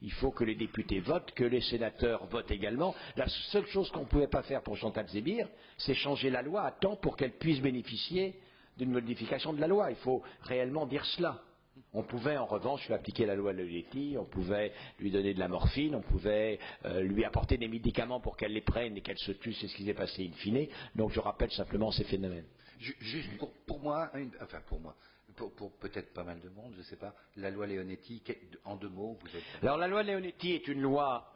Il faut que les députés votent, que les sénateurs votent également. La seule chose qu'on ne pouvait pas faire pour Chantal Sébir, c'est changer la loi à temps pour qu'elle puisse bénéficier d'une modification de la loi. Il faut réellement dire cela. On pouvait en revanche lui appliquer la loi Leonetti, on pouvait lui donner de la morphine, on pouvait lui apporter des médicaments pour qu'elle les prenne et qu'elle se tue, c'est ce qui s'est passé in fine. Donc je rappelle simplement ces phénomènes. Juste pour moi, pour peut-être pas mal de monde, je ne sais pas, la loi Leonetti, en 2 mots, vous êtes... Alors la loi Leonetti est une loi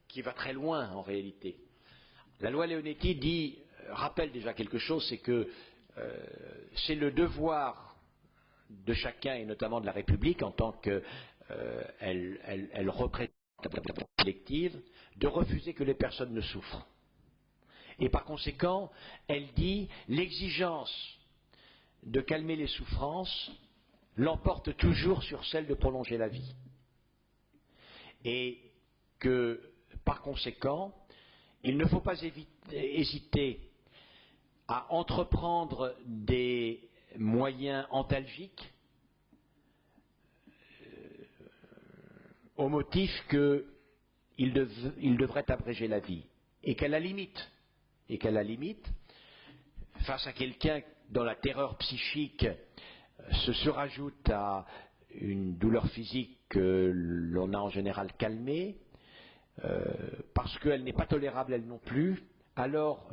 qui va très loin en réalité. La loi Leonetti rappelle déjà quelque chose, c'est que c'est le devoir de chacun, et notamment de la République, en tant qu'elle représente la collective, de refuser que les personnes ne souffrent. Et par conséquent, elle dit l'exigence de calmer les souffrances l'emporte toujours sur celle de prolonger la vie. Et que, par conséquent, il ne faut pas hésiter à entreprendre des moyens antalgiques au motif qu'il devrait abréger la vie. Et qu'à la limite, face à quelqu'un dont la terreur psychique se surajoute à une douleur physique que l'on a en général calmée, parce qu'elle n'est pas tolérable elle non plus, alors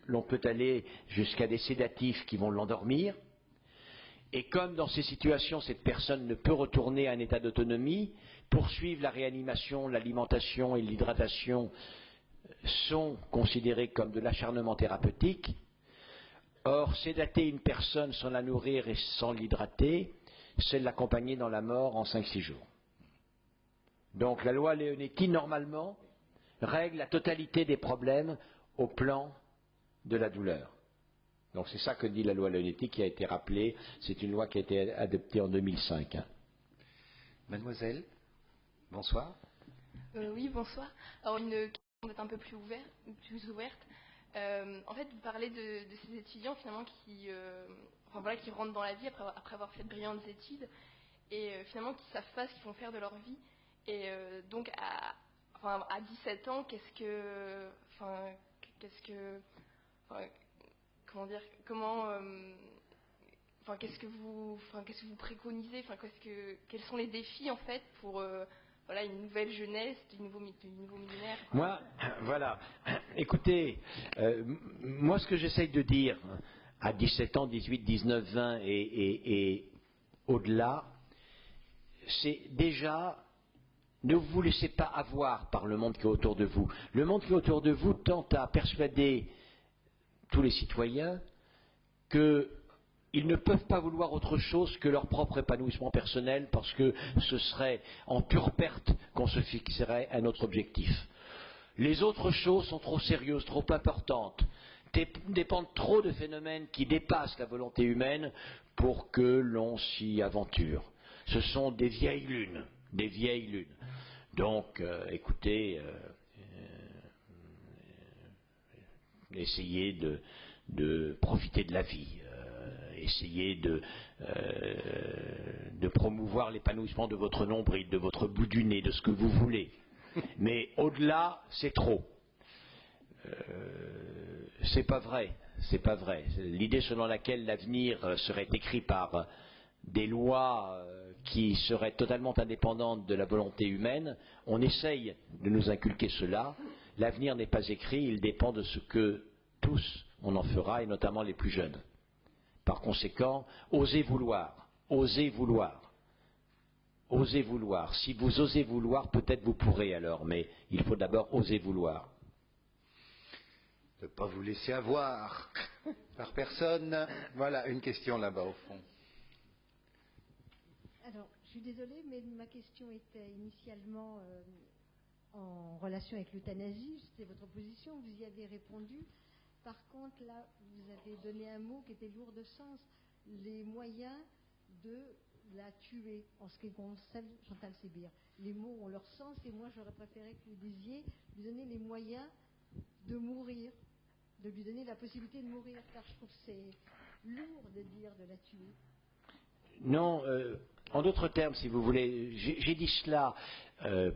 l'on peut aller jusqu'à des sédatifs qui vont l'endormir. Et comme dans ces situations, cette personne ne peut retourner à un état d'autonomie, poursuivre la réanimation, l'alimentation et l'hydratation sont considérés comme de l'acharnement thérapeutique. Or, sédater une personne sans la nourrir et sans l'hydrater, c'est l'accompagner dans la mort en 5-6 jours. Donc la loi Leonetti, normalement, règle la totalité des problèmes au plan de la douleur. Donc c'est ça que dit la loi Leonetti qui a été rappelée. C'est une loi qui a été adoptée en 2005. Mademoiselle, bonsoir. Oui, bonsoir. Alors une question peut-être un peu plus ouverte. En fait, vous parlez de ces étudiants finalement qui rentrent dans la vie après avoir fait de brillantes études et finalement qui savent pas ce qu'ils vont faire de leur vie. Et donc à 17 ans, qu'est-ce que vous préconisez, quels sont les défis en fait pour une nouvelle jeunesse, du nouveau millénaire? Moi, voilà. Écoutez, moi ce que j'essaye de dire à 17 ans, 18, 19, 20 et au-delà, c'est déjà ne vous laissez pas avoir par le monde qui est autour de vous. Le monde qui est autour de vous tend à persuader tous les citoyens qu'ils ne peuvent pas vouloir autre chose que leur propre épanouissement personnel parce que ce serait en pure perte qu'on se fixerait un autre objectif. Les autres choses sont trop sérieuses, trop importantes, dépendent trop de phénomènes qui dépassent la volonté humaine pour que l'on s'y aventure. Ce sont des vieilles lunes, des vieilles lunes. Donc, écoutez, essayez de profiter de la vie, essayez de promouvoir l'épanouissement de votre nombril, de votre bout du nez, de ce que vous voulez. Mais au-delà, c'est trop. C'est pas vrai, c'est pas vrai. L'idée selon laquelle l'avenir serait écrit par des lois qui seraient totalement indépendantes de la volonté humaine, on essaye de nous inculquer cela. L'avenir n'est pas écrit, il dépend de ce que tous on en fera, et notamment les plus jeunes. Par conséquent, osez vouloir, osez vouloir, osez vouloir. Si vous osez vouloir, peut-être vous pourrez alors, mais il faut d'abord oser vouloir. Ne pas vous laisser avoir par personne. Voilà, une question là-bas au fond. Alors, je suis désolée, mais ma question était initialement en relation avec l'euthanasie. C'était votre position, vous y avez répondu. Par contre, là, vous avez donné un mot qui était lourd de sens. Les moyens de la tuer, en ce qui concerne Chantal Sébir. Les mots ont leur sens, et moi, j'aurais préféré que vous disiez lui donner les moyens de mourir, de lui donner la possibilité de mourir, car je trouve que c'est lourd de dire de la tuer. Non, en d'autres termes, si vous voulez, j'ai dit cela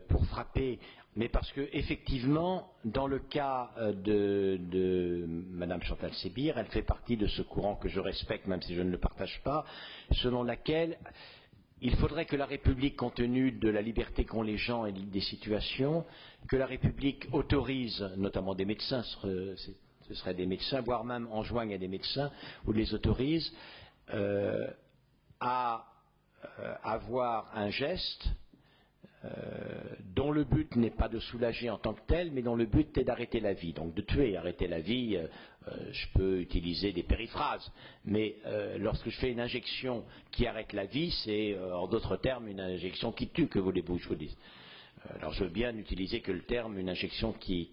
pour frapper, mais parce que effectivement, dans le cas de Madame Chantal Sébir, elle fait partie de ce courant que je respecte, même si je ne le partage pas, selon laquelle il faudrait que la République, compte tenu de la liberté qu'ont les gens et des situations, que la République autorise, notamment des médecins, ce seraient des médecins, voire même enjoigne à des médecins, ou les autorise, à avoir un geste dont le but n'est pas de soulager en tant que tel, mais dont le but est d'arrêter la vie, donc de tuer. Arrêter la vie, je peux utiliser des périphrases, mais lorsque je fais une injection qui arrête la vie, c'est en d'autres termes une injection qui tue, que voulez-vous que je vous dise. Alors je veux bien n'utiliser que le terme une injection qui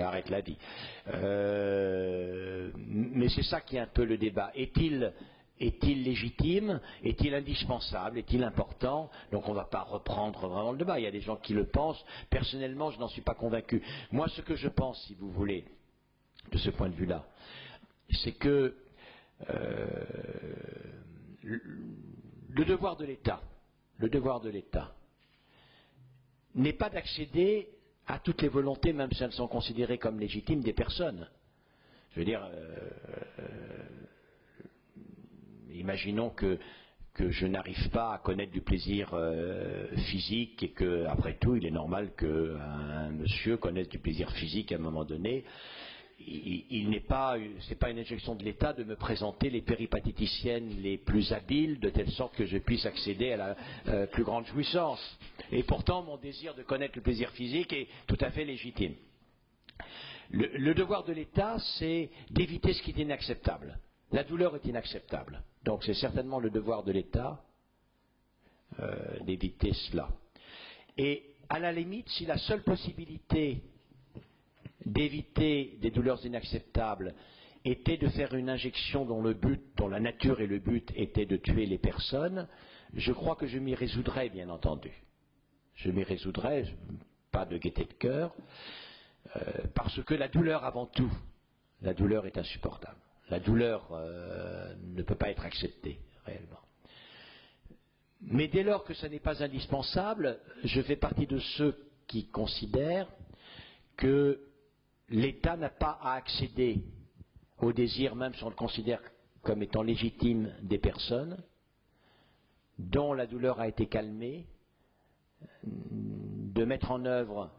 arrête la vie. Mais c'est ça qui est un peu le débat. Est-il légitime? Est-il indispensable? Est-il important? Donc on ne va pas reprendre vraiment le débat. Il y a des gens qui le pensent. Personnellement, je n'en suis pas convaincu. Moi, ce que je pense, si vous voulez, de ce point de vue-là, c'est que le devoir de l'État n'est pas d'accéder à toutes les volontés, même si elles sont considérées comme légitimes, des personnes. Je veux dire, imaginons que je n'arrive pas à connaître du plaisir physique et que, après tout, il est normal qu'un monsieur connaisse du plaisir physique à un moment donné. C'est pas une injection de l'État de me présenter les péripatéticiennes les plus habiles de telle sorte que je puisse accéder à la plus grande jouissance. Et pourtant, mon désir de connaître le plaisir physique est tout à fait légitime. Le devoir de l'État, c'est d'éviter ce qui est inacceptable. La douleur est inacceptable. Donc c'est certainement le devoir de l'État d'éviter cela. Et à la limite, si la seule possibilité d'éviter des douleurs inacceptables était de faire une injection dont la nature et le but était de tuer les personnes, je crois que je m'y résoudrais, bien entendu. Je m'y résoudrais, pas de gaieté de cœur, parce que la douleur avant tout, la douleur est insupportable. La douleur ne peut pas être acceptée, réellement. Mais dès lors que ce n'est pas indispensable, je fais partie de ceux qui considèrent que l'État n'a pas à accéder au désir, même si on le considère comme étant légitime, des personnes dont la douleur a été calmée, de mettre en œuvre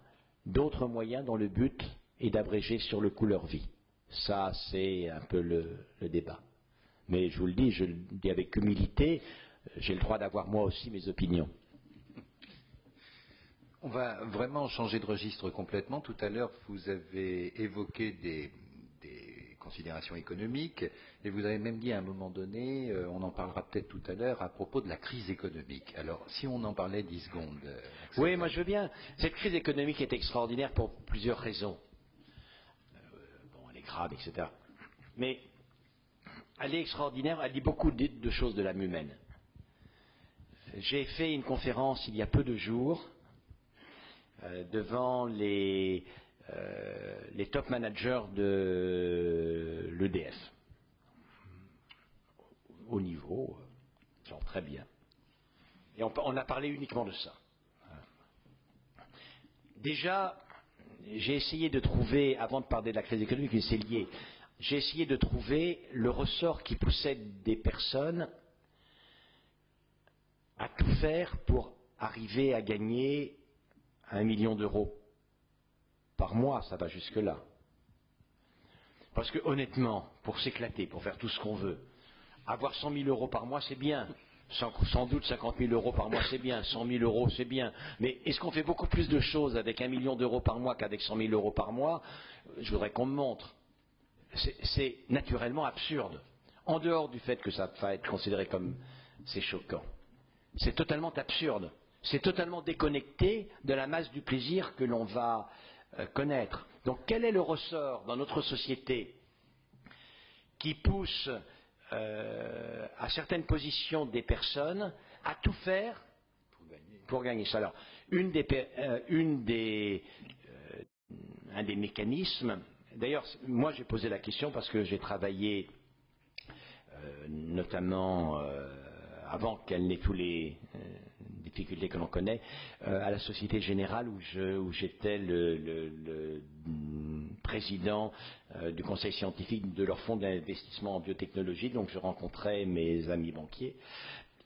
d'autres moyens dont le but est d'abréger sur le coup leur vie. Ça, c'est un peu le débat. Mais je vous le dis avec humilité, j'ai le droit d'avoir moi aussi mes opinions. On va vraiment changer de registre complètement. Tout à l'heure, vous avez évoqué des considérations économiques et vous avez même dit à un moment donné, on en parlera peut-être tout à l'heure, à propos de la crise économique. Alors, si on en parlait 10 secondes. Oui, moi je veux bien. Cette crise économique est extraordinaire pour plusieurs raisons. Elle est grave, etc. Mais elle est extraordinaire, elle dit beaucoup de choses de l'âme humaine. J'ai fait une conférence il y a peu de jours devant les top managers de l'EDF. Au niveau, genre très bien. Et on a parlé uniquement de ça. Déjà, j'ai essayé de trouver, avant de parler de la crise économique, mais c'est lié, j'ai essayé de trouver le ressort qui possède des personnes à tout faire pour arriver à gagner 1 million d'euros par mois, ça va jusque-là. Parce que honnêtement, pour s'éclater, pour faire tout ce qu'on veut, avoir 100 000 euros par mois, c'est bien. Sans doute 50 000 euros par mois, c'est bien. 100 000 euros, c'est bien. Mais est-ce qu'on fait beaucoup plus de choses avec 1 million d'euros par mois qu'avec 100 000 euros par mois? Je voudrais qu'on me montre. C'est naturellement absurde. En dehors du fait que ça va être considéré comme c'est choquant. C'est totalement absurde. C'est totalement déconnecté de la masse du plaisir que l'on va connaître. Donc quel est le ressort dans notre société qui pousse à certaines positions des personnes à tout faire pour gagner ça? Alors, un des mécanismes, d'ailleurs, moi j'ai posé la question parce que j'ai travaillé notamment avant qu'elle n'ait tous les difficultés que l'on connaît, à la Société Générale où j'étais le président du conseil scientifique de leur fonds d'investissement en biotechnologie, donc je rencontrais mes amis banquiers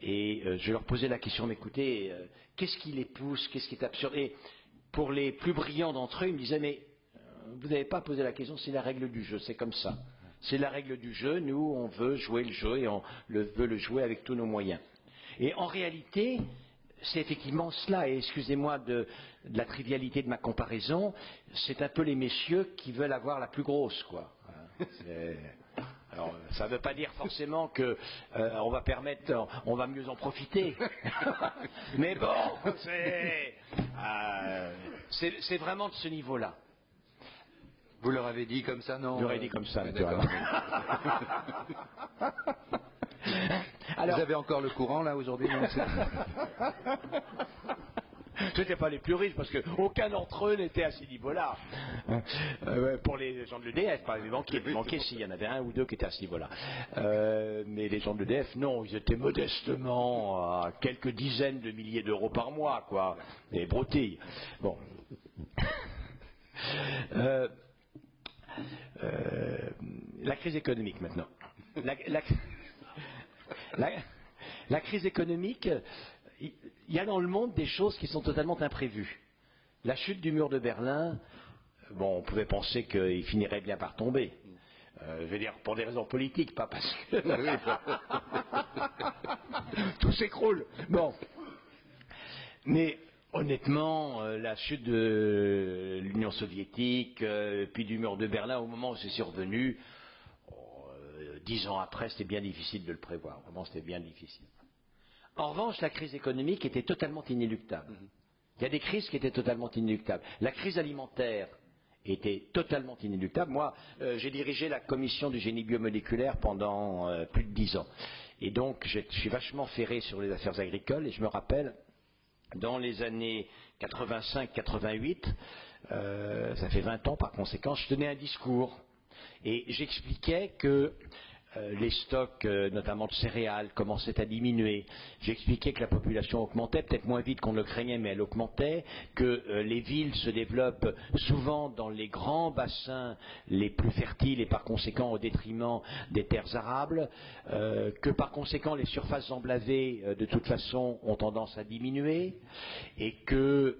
et je leur posais la question, mais écoutez, qu'est-ce qui les pousse, qu'est-ce qui est absurde? Et pour les plus brillants d'entre eux, ils me disaient, mais vous n'avez pas posé la question, c'est la règle du jeu, c'est comme ça. C'est la règle du jeu, nous on veut jouer le jeu et on veut le jouer avec tous nos moyens. Et en réalité, c'est effectivement cela, et excusez-moi de la trivialité de ma comparaison, c'est un peu les messieurs qui veulent avoir la plus grosse, quoi. Alors, ça ne veut pas dire forcément que on va mieux en profiter. Mais bon, c'est vraiment de ce niveau-là. Vous leur avez dit comme ça, non? Je leur ai dit comme ça, naturellement. Alors, vous avez encore le courant là aujourd'hui? C'était pas les plus riches parce qu'aucun d'entre eux n'était à ce niveau-là. Pour les gens de l'EDF, par exemple, les banquiers, s'il y en avait un ou deux qui étaient à ce niveau-là. Mais les gens de l'EDF, non, ils étaient modestement à quelques dizaines de milliers d'euros par mois, quoi. Des broutilles. Bon. La crise économique maintenant. La crise économique, il y a dans le monde des choses qui sont totalement imprévues. La chute du mur de Berlin, bon, on pouvait penser qu'il finirait bien par tomber. Je veux dire, pour des raisons politiques, pas parce que tout s'écroule. Bon. Mais honnêtement, la chute de l'Union soviétique, puis du mur de Berlin, au moment où c'est survenu, 10 ans après, c'était bien difficile de le prévoir. Vraiment, c'était bien difficile. En revanche, la crise économique était totalement inéluctable. Il y a des crises qui étaient totalement inéluctables. La crise alimentaire était totalement inéluctable. Moi, j'ai dirigé la commission du génie biomoléculaire pendant plus de 10 ans. Et donc, je suis vachement ferré sur les affaires agricoles. Et je me rappelle, dans les années 85-88, ça fait 20 ans par conséquent, je tenais un discours. Et j'expliquais que les stocks, notamment de céréales, commençaient à diminuer. J'expliquais que la population augmentait, peut-être moins vite qu'on ne le craignait, mais elle augmentait, que les villes se développent souvent dans les grands bassins les plus fertiles et par conséquent au détriment des terres arables, que par conséquent les surfaces emblavées de toute façon ont tendance à diminuer, et que,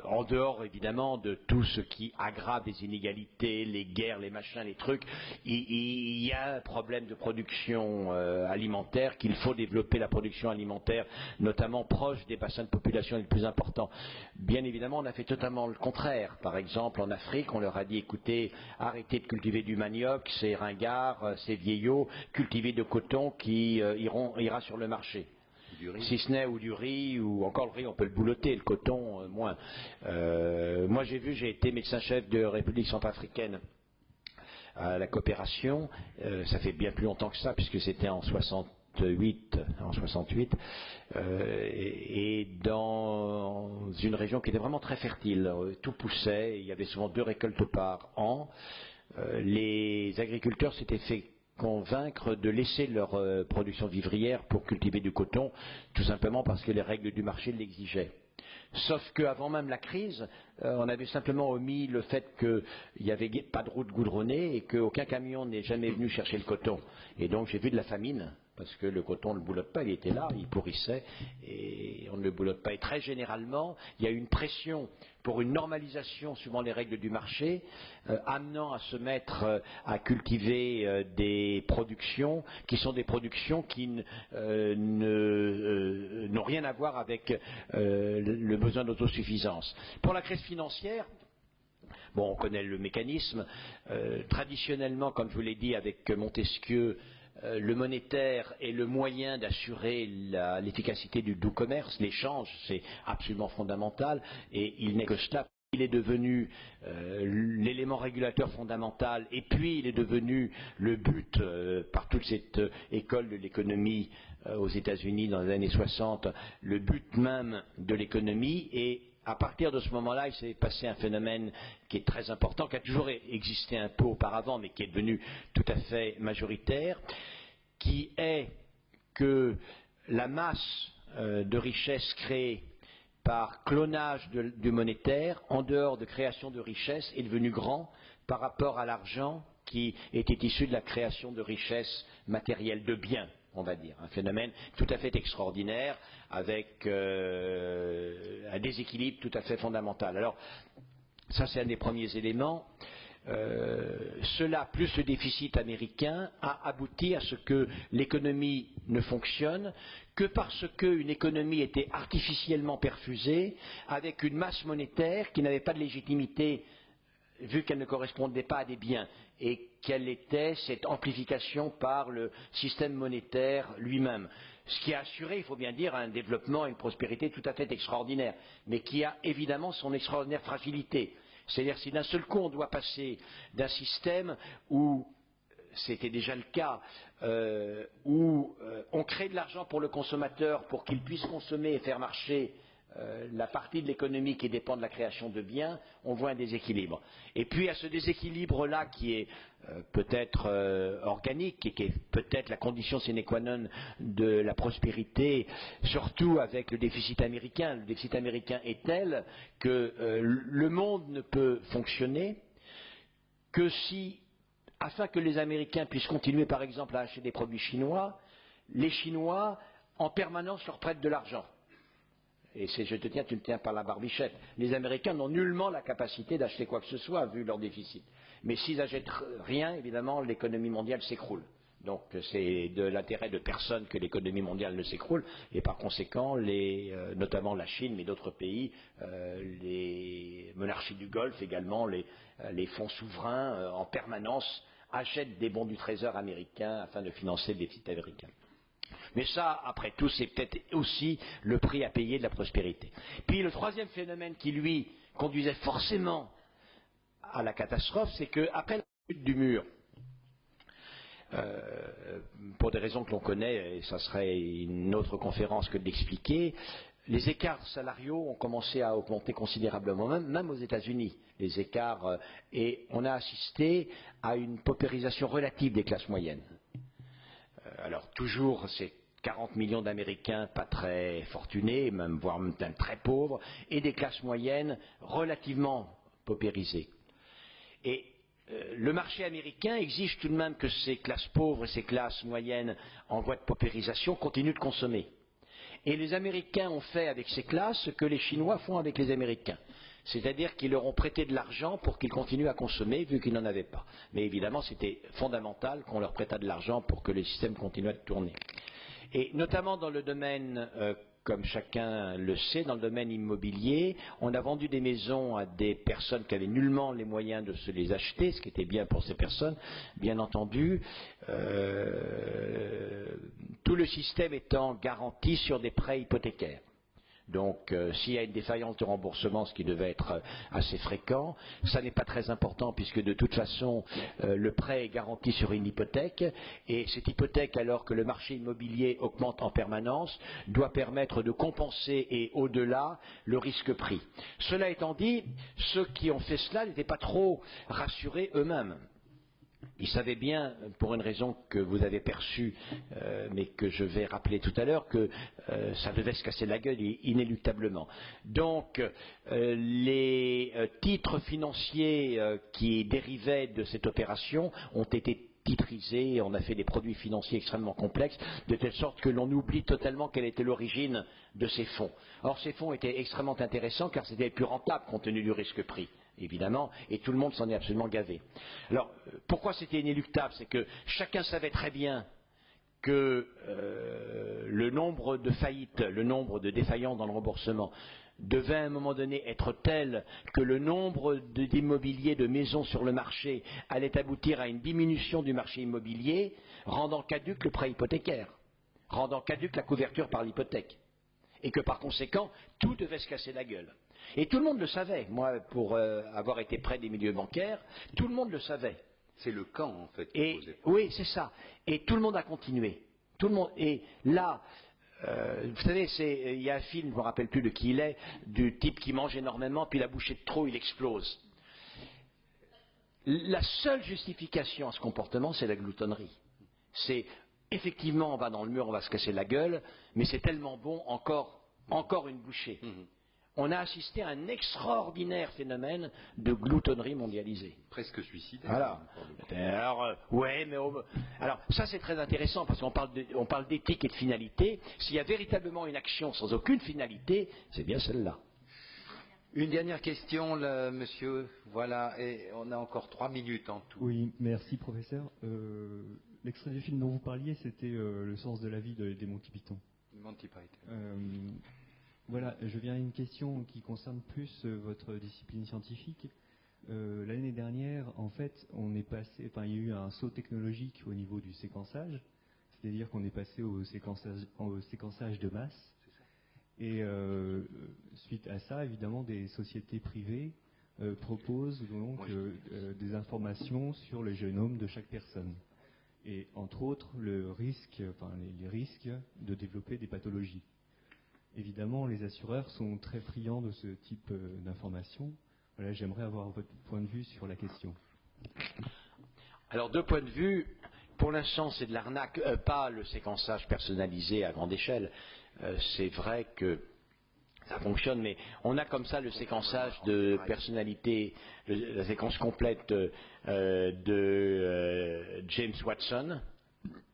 en dehors évidemment de tout ce qui aggrave les inégalités, les guerres, les machins, les trucs, il y a un problème de production alimentaire, qu'il faut développer la production alimentaire, notamment proche des bassins de population les plus importants. Bien évidemment, on a fait totalement le contraire. Par exemple, en Afrique, on leur a dit, écoutez, arrêtez de cultiver du manioc, c'est ringard, c'est vieillot, cultivez du coton qui ira sur le marché. Si ce n'est ou du riz, ou encore le riz, on peut le boulotter, le coton, moins. Moi, j'ai été médecin-chef de République centrafricaine à la coopération, ça fait bien plus longtemps que ça, puisque c'était en 68, et dans une région qui était vraiment très fertile, tout poussait, il y avait souvent 2 récoltes par an. Les agriculteurs s'étaient fait convaincre de laisser leur production vivrière pour cultiver du coton, tout simplement parce que les règles du marché l'exigeaient. Sauf qu'avant même la crise, on avait simplement omis le fait qu'il n'y avait pas de route goudronnée et qu'aucun camion n'est jamais venu chercher le coton. Et donc j'ai vu de la famine, parce que le coton ne le boulotte pas, il était là, il pourrissait, et on ne le boulotte pas. Et très généralement, il y a eu une pression pour une normalisation suivant les règles du marché, amenant à se mettre à cultiver des productions qui sont des productions qui n'ont rien à voir avec le besoin d'autosuffisance. Pour la crise financière, bon, on connaît le mécanisme. Traditionnellement, comme je vous l'ai dit avec Montesquieu, le monétaire est le moyen d'assurer l'efficacité du doux commerce. L'échange, c'est absolument fondamental, et il n'est que cela. Il est devenu l'élément régulateur fondamental, et puis il est devenu le but, par toute cette école de l'économie aux États-Unis dans les années 60, le but même de l'économie. Et à partir de ce moment-là, il s'est passé un phénomène qui est très important, qui a toujours existé un peu auparavant, mais qui est devenu tout à fait majoritaire, qui est que la masse de richesse créée par clonage du monétaire, en dehors de création de richesse, est devenue grand par rapport à l'argent qui était issu de la création de richesse matérielle, de biens, on va dire. Un phénomène tout à fait extraordinaire, avec un déséquilibre tout à fait fondamental. Alors, ça c'est un des premiers éléments. cela plus le déficit américain a abouti à ce que l'économie ne fonctionne que parce qu'une économie était artificiellement perfusée avec une masse monétaire qui n'avait pas de légitimité vu qu'elle ne correspondait pas à des biens et quelle était cette amplification par le système monétaire lui-même. Ce qui a assuré, il faut bien dire, un développement et une prospérité tout à fait extraordinaire, mais qui a évidemment son extraordinaire fragilité. C'est-à-dire si d'un seul coup on doit passer d'un système où, c'était déjà le cas, où on crée de l'argent pour le consommateur pour qu'il puisse consommer et faire marcher la partie de l'économie qui dépend de la création de biens, on voit un déséquilibre. Et puis à ce déséquilibre-là qui est peut-être organique et qui est peut-être la condition sine qua non de la prospérité, surtout avec le déficit américain. Le déficit américain est tel que le monde ne peut fonctionner que si, afin que les Américains puissent continuer par exemple à acheter des produits chinois, les Chinois en permanence leur prêtent de l'argent. Et c'est je te tiens, tu me tiens par la barbichette. Les Américains n'ont nullement la capacité d'acheter quoi que ce soit vu leur déficit. Mais s'ils n'achètent rien, évidemment, l'économie mondiale s'écroule. Donc c'est de l'intérêt de personne que l'économie mondiale ne s'écroule. Et par conséquent, notamment la Chine, mais d'autres pays, les monarchies du Golfe également, les fonds souverains en permanence achètent des bons du trésor américain afin de financer le déficit américain. Mais ça, après tout, c'est peut-être aussi le prix à payer de la prospérité. Puis le troisième phénomène qui, lui, conduisait forcément à la catastrophe, c'est qu'après la chute du mur, pour des raisons que l'on connaît, et ça serait une autre conférence que de l'expliquer, les écarts salariaux ont commencé à augmenter considérablement, même aux États-Unis, les écarts, et on a assisté à une paupérisation relative des classes moyennes. Alors toujours, c'est 40 millions d'Américains pas très fortunés, voire même très pauvres, et des classes moyennes relativement paupérisées. Et le marché américain exige tout de même que ces classes pauvres et ces classes moyennes en voie de paupérisation continuent de consommer. Et les Américains ont fait avec ces classes ce que les Chinois font avec les Américains. C'est-à-dire qu'ils leur ont prêté de l'argent pour qu'ils continuent à consommer, vu qu'ils n'en avaient pas. Mais évidemment, c'était fondamental qu'on leur prêtât de l'argent pour que le système continue à tourner. Et notamment dans le domaine, comme chacun le sait, dans le domaine immobilier, on a vendu des maisons à des personnes qui avaient nullement les moyens de se les acheter, ce qui était bien pour ces personnes, bien entendu. Tout le système étant garanti sur des prêts hypothécaires. Donc, s'il y a une défaillance de remboursement, ce qui devait être assez fréquent, ça n'est pas très important puisque de toute façon, le prêt est garanti sur une hypothèque et cette hypothèque, alors que le marché immobilier augmente en permanence, doit permettre de compenser et au-delà le risque pris. Cela étant dit, ceux qui ont fait cela n'étaient pas trop rassurés eux-mêmes. Ils savaient bien, pour une raison que vous avez perçue, mais que je vais rappeler tout à l'heure, que ça devait se casser la gueule inéluctablement. Donc, les titres financiers qui dérivaient de cette opération ont été titrisés, on a fait des produits financiers extrêmement complexes, de telle sorte que l'on oublie totalement quelle était l'origine de ces fonds. Or, ces fonds étaient extrêmement intéressants car c'était plus rentable compte tenu du risque pris. Évidemment, et tout le monde s'en est absolument gavé. Alors, pourquoi c'était inéluctable? C'est que chacun savait très bien que le nombre de faillites, le nombre de défaillances dans le remboursement devait à un moment donné être tel que le nombre d'immobiliers, de maisons sur le marché allait aboutir à une diminution du marché immobilier, rendant caduque le prêt hypothécaire, rendant caduque la couverture par l'hypothèque. Et que par conséquent, tout devait se casser la gueule. Et tout le monde le savait. Moi, pour avoir été près des milieux bancaires, tout le monde le savait. C'est le camp, en fait. Oui, c'est ça. Et tout le monde a continué. Tout le monde. Et là, vous savez, il y a un film, je ne me rappelle plus de qui il est, du type qui mange énormément, puis la bouchée de trop, il explose. La seule justification à ce comportement, c'est la gloutonnerie. C'est effectivement, on va dans le mur, on va se casser la gueule, mais c'est tellement bon, encore une bouchée. On a assisté à un extraordinaire phénomène de gloutonnerie mondialisée. Presque suicidaire. Voilà. Alors, alors, ça c'est très intéressant parce qu'on parle d'éthique et de finalité. S'il y a véritablement une action sans aucune finalité, c'est bien celle-là. Une dernière question, là, monsieur. Voilà, et on a encore 3 minutes en tout. Oui, merci professeur. L'extrait du film dont vous parliez, c'était Le sens de la vie des Monty Python. Monty Python. Voilà, je viens à une question qui concerne plus votre discipline scientifique. L'année dernière, en fait, il y a eu un saut technologique au niveau du séquençage, c'est-à-dire qu'on est passé au séquençage de masse. Et suite à ça, évidemment, des sociétés privées proposent donc des informations sur le génome de chaque personne. Et entre autres, les risques de développer des pathologies. Évidemment, les assureurs sont très friands de ce type d'informations. Voilà, j'aimerais avoir votre point de vue sur la question. Alors, 2 points de vue. Pour l'instant, c'est de l'arnaque, pas le séquençage personnalisé à grande échelle. C'est vrai que ça fonctionne, mais on a comme ça le séquençage de personnalité, la séquence complète de James Watson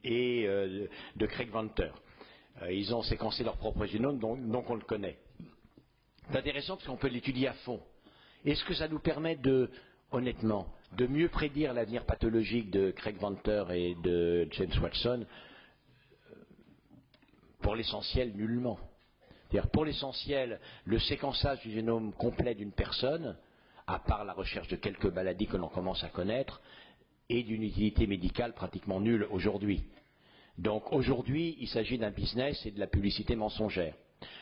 et de Craig Venter. Ils ont séquencé leur propre génome, donc on le connaît. C'est intéressant parce qu'on peut l'étudier à fond. Est-ce que ça nous permet honnêtement, de mieux prédire l'avenir pathologique de Craig Venter et de James Watson? Pour l'essentiel, nullement. C'est-à-dire, pour l'essentiel, le séquençage du génome complet d'une personne, à part la recherche de quelques maladies que l'on commence à connaître, est d'une utilité médicale pratiquement nulle aujourd'hui. Donc aujourd'hui, il s'agit d'un business et de la publicité mensongère.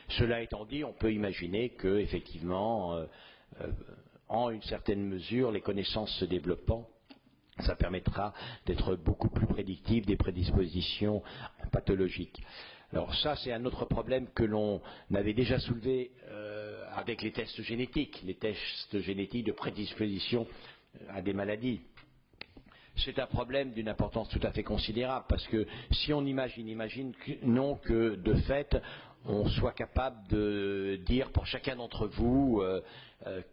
Cela étant dit, on peut imaginer que, effectivement, en une certaine mesure, les connaissances se développant, ça permettra d'être beaucoup plus prédictif des prédispositions pathologiques. Alors ça, c'est un autre problème que l'on avait déjà soulevé avec les tests génétiques de prédisposition à des maladies. C'est un problème d'une importance tout à fait considérable, parce que si on imaginons que de fait, on soit capable de dire pour chacun d'entre vous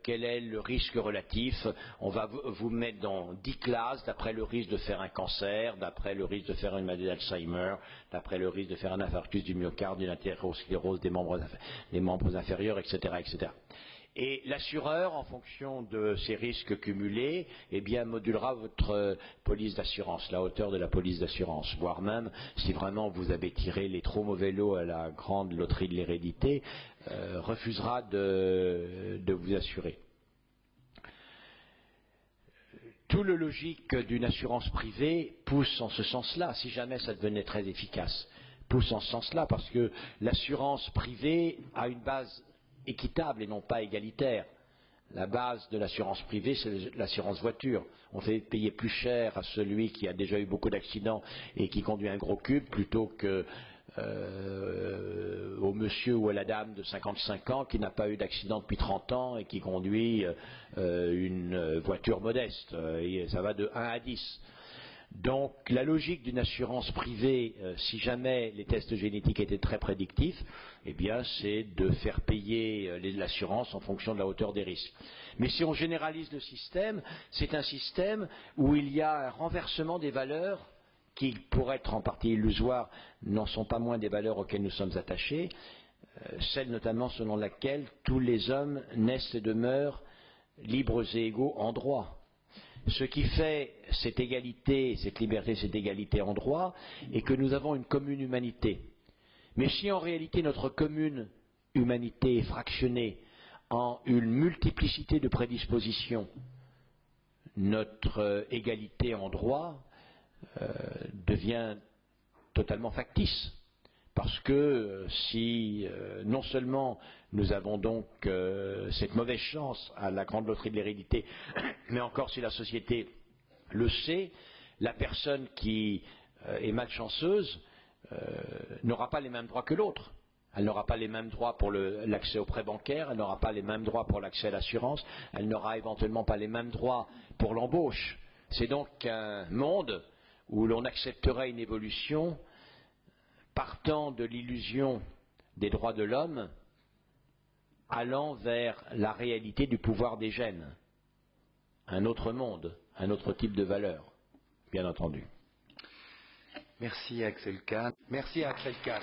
quel est le risque relatif. On va vous mettre dans 10 classes d'après le risque de faire un cancer, d'après le risque de faire une maladie d'Alzheimer, d'après le risque de faire un infarctus du myocarde, une athérosclérose des membres inférieurs, etc., etc. Et l'assureur, en fonction de ces risques cumulés, modulera votre police d'assurance, la hauteur de la police d'assurance, voire même, si vraiment vous avez tiré les trop mauvais lots à la grande loterie de l'hérédité, refusera de vous assurer. Tout le logique d'une assurance privée pousse en ce sens-là, si jamais ça devenait très efficace, pousse en ce sens-là, parce que l'assurance privée a une base équitable et non pas égalitaire. La base de l'assurance privée, c'est l'assurance voiture. On fait payer plus cher à celui qui a déjà eu beaucoup d'accidents et qui conduit un gros cube plutôt que au monsieur ou à la dame de 55 ans qui n'a pas eu d'accident depuis 30 ans et qui conduit une voiture modeste. Et ça va de 1 à 10. Donc la logique d'une assurance privée, si jamais les tests génétiques étaient très prédictifs, c'est de faire payer l'assurance en fonction de la hauteur des risques. Mais si on généralise le système, c'est un système où il y a un renversement des valeurs qui, pour être en partie illusoires, n'en sont pas moins des valeurs auxquelles nous sommes attachés, celle notamment selon laquelle tous les hommes naissent et demeurent libres et égaux en droit. Ce qui fait cette égalité, cette liberté, cette égalité en droit, est que nous avons une commune humanité. Mais si en réalité notre commune humanité est fractionnée en une multiplicité de prédispositions, notre égalité en droit devient totalement factice. Parce que si non seulement nous avons donc cette mauvaise chance à la grande loterie de l'hérédité, mais encore si la société le sait, la personne qui est malchanceuse n'aura pas les mêmes droits que l'autre. Elle n'aura pas les mêmes droits pour l'accès au prêt bancaire, elle n'aura pas les mêmes droits pour l'accès à l'assurance, elle n'aura éventuellement pas les mêmes droits pour l'embauche. C'est donc un monde où l'on accepterait une évolution partant de l'illusion des droits de l'homme, allant vers la réalité du pouvoir des gènes. Un autre monde, un autre type de valeur, bien entendu. Merci Axel Kahn. Merci Axel Kahn.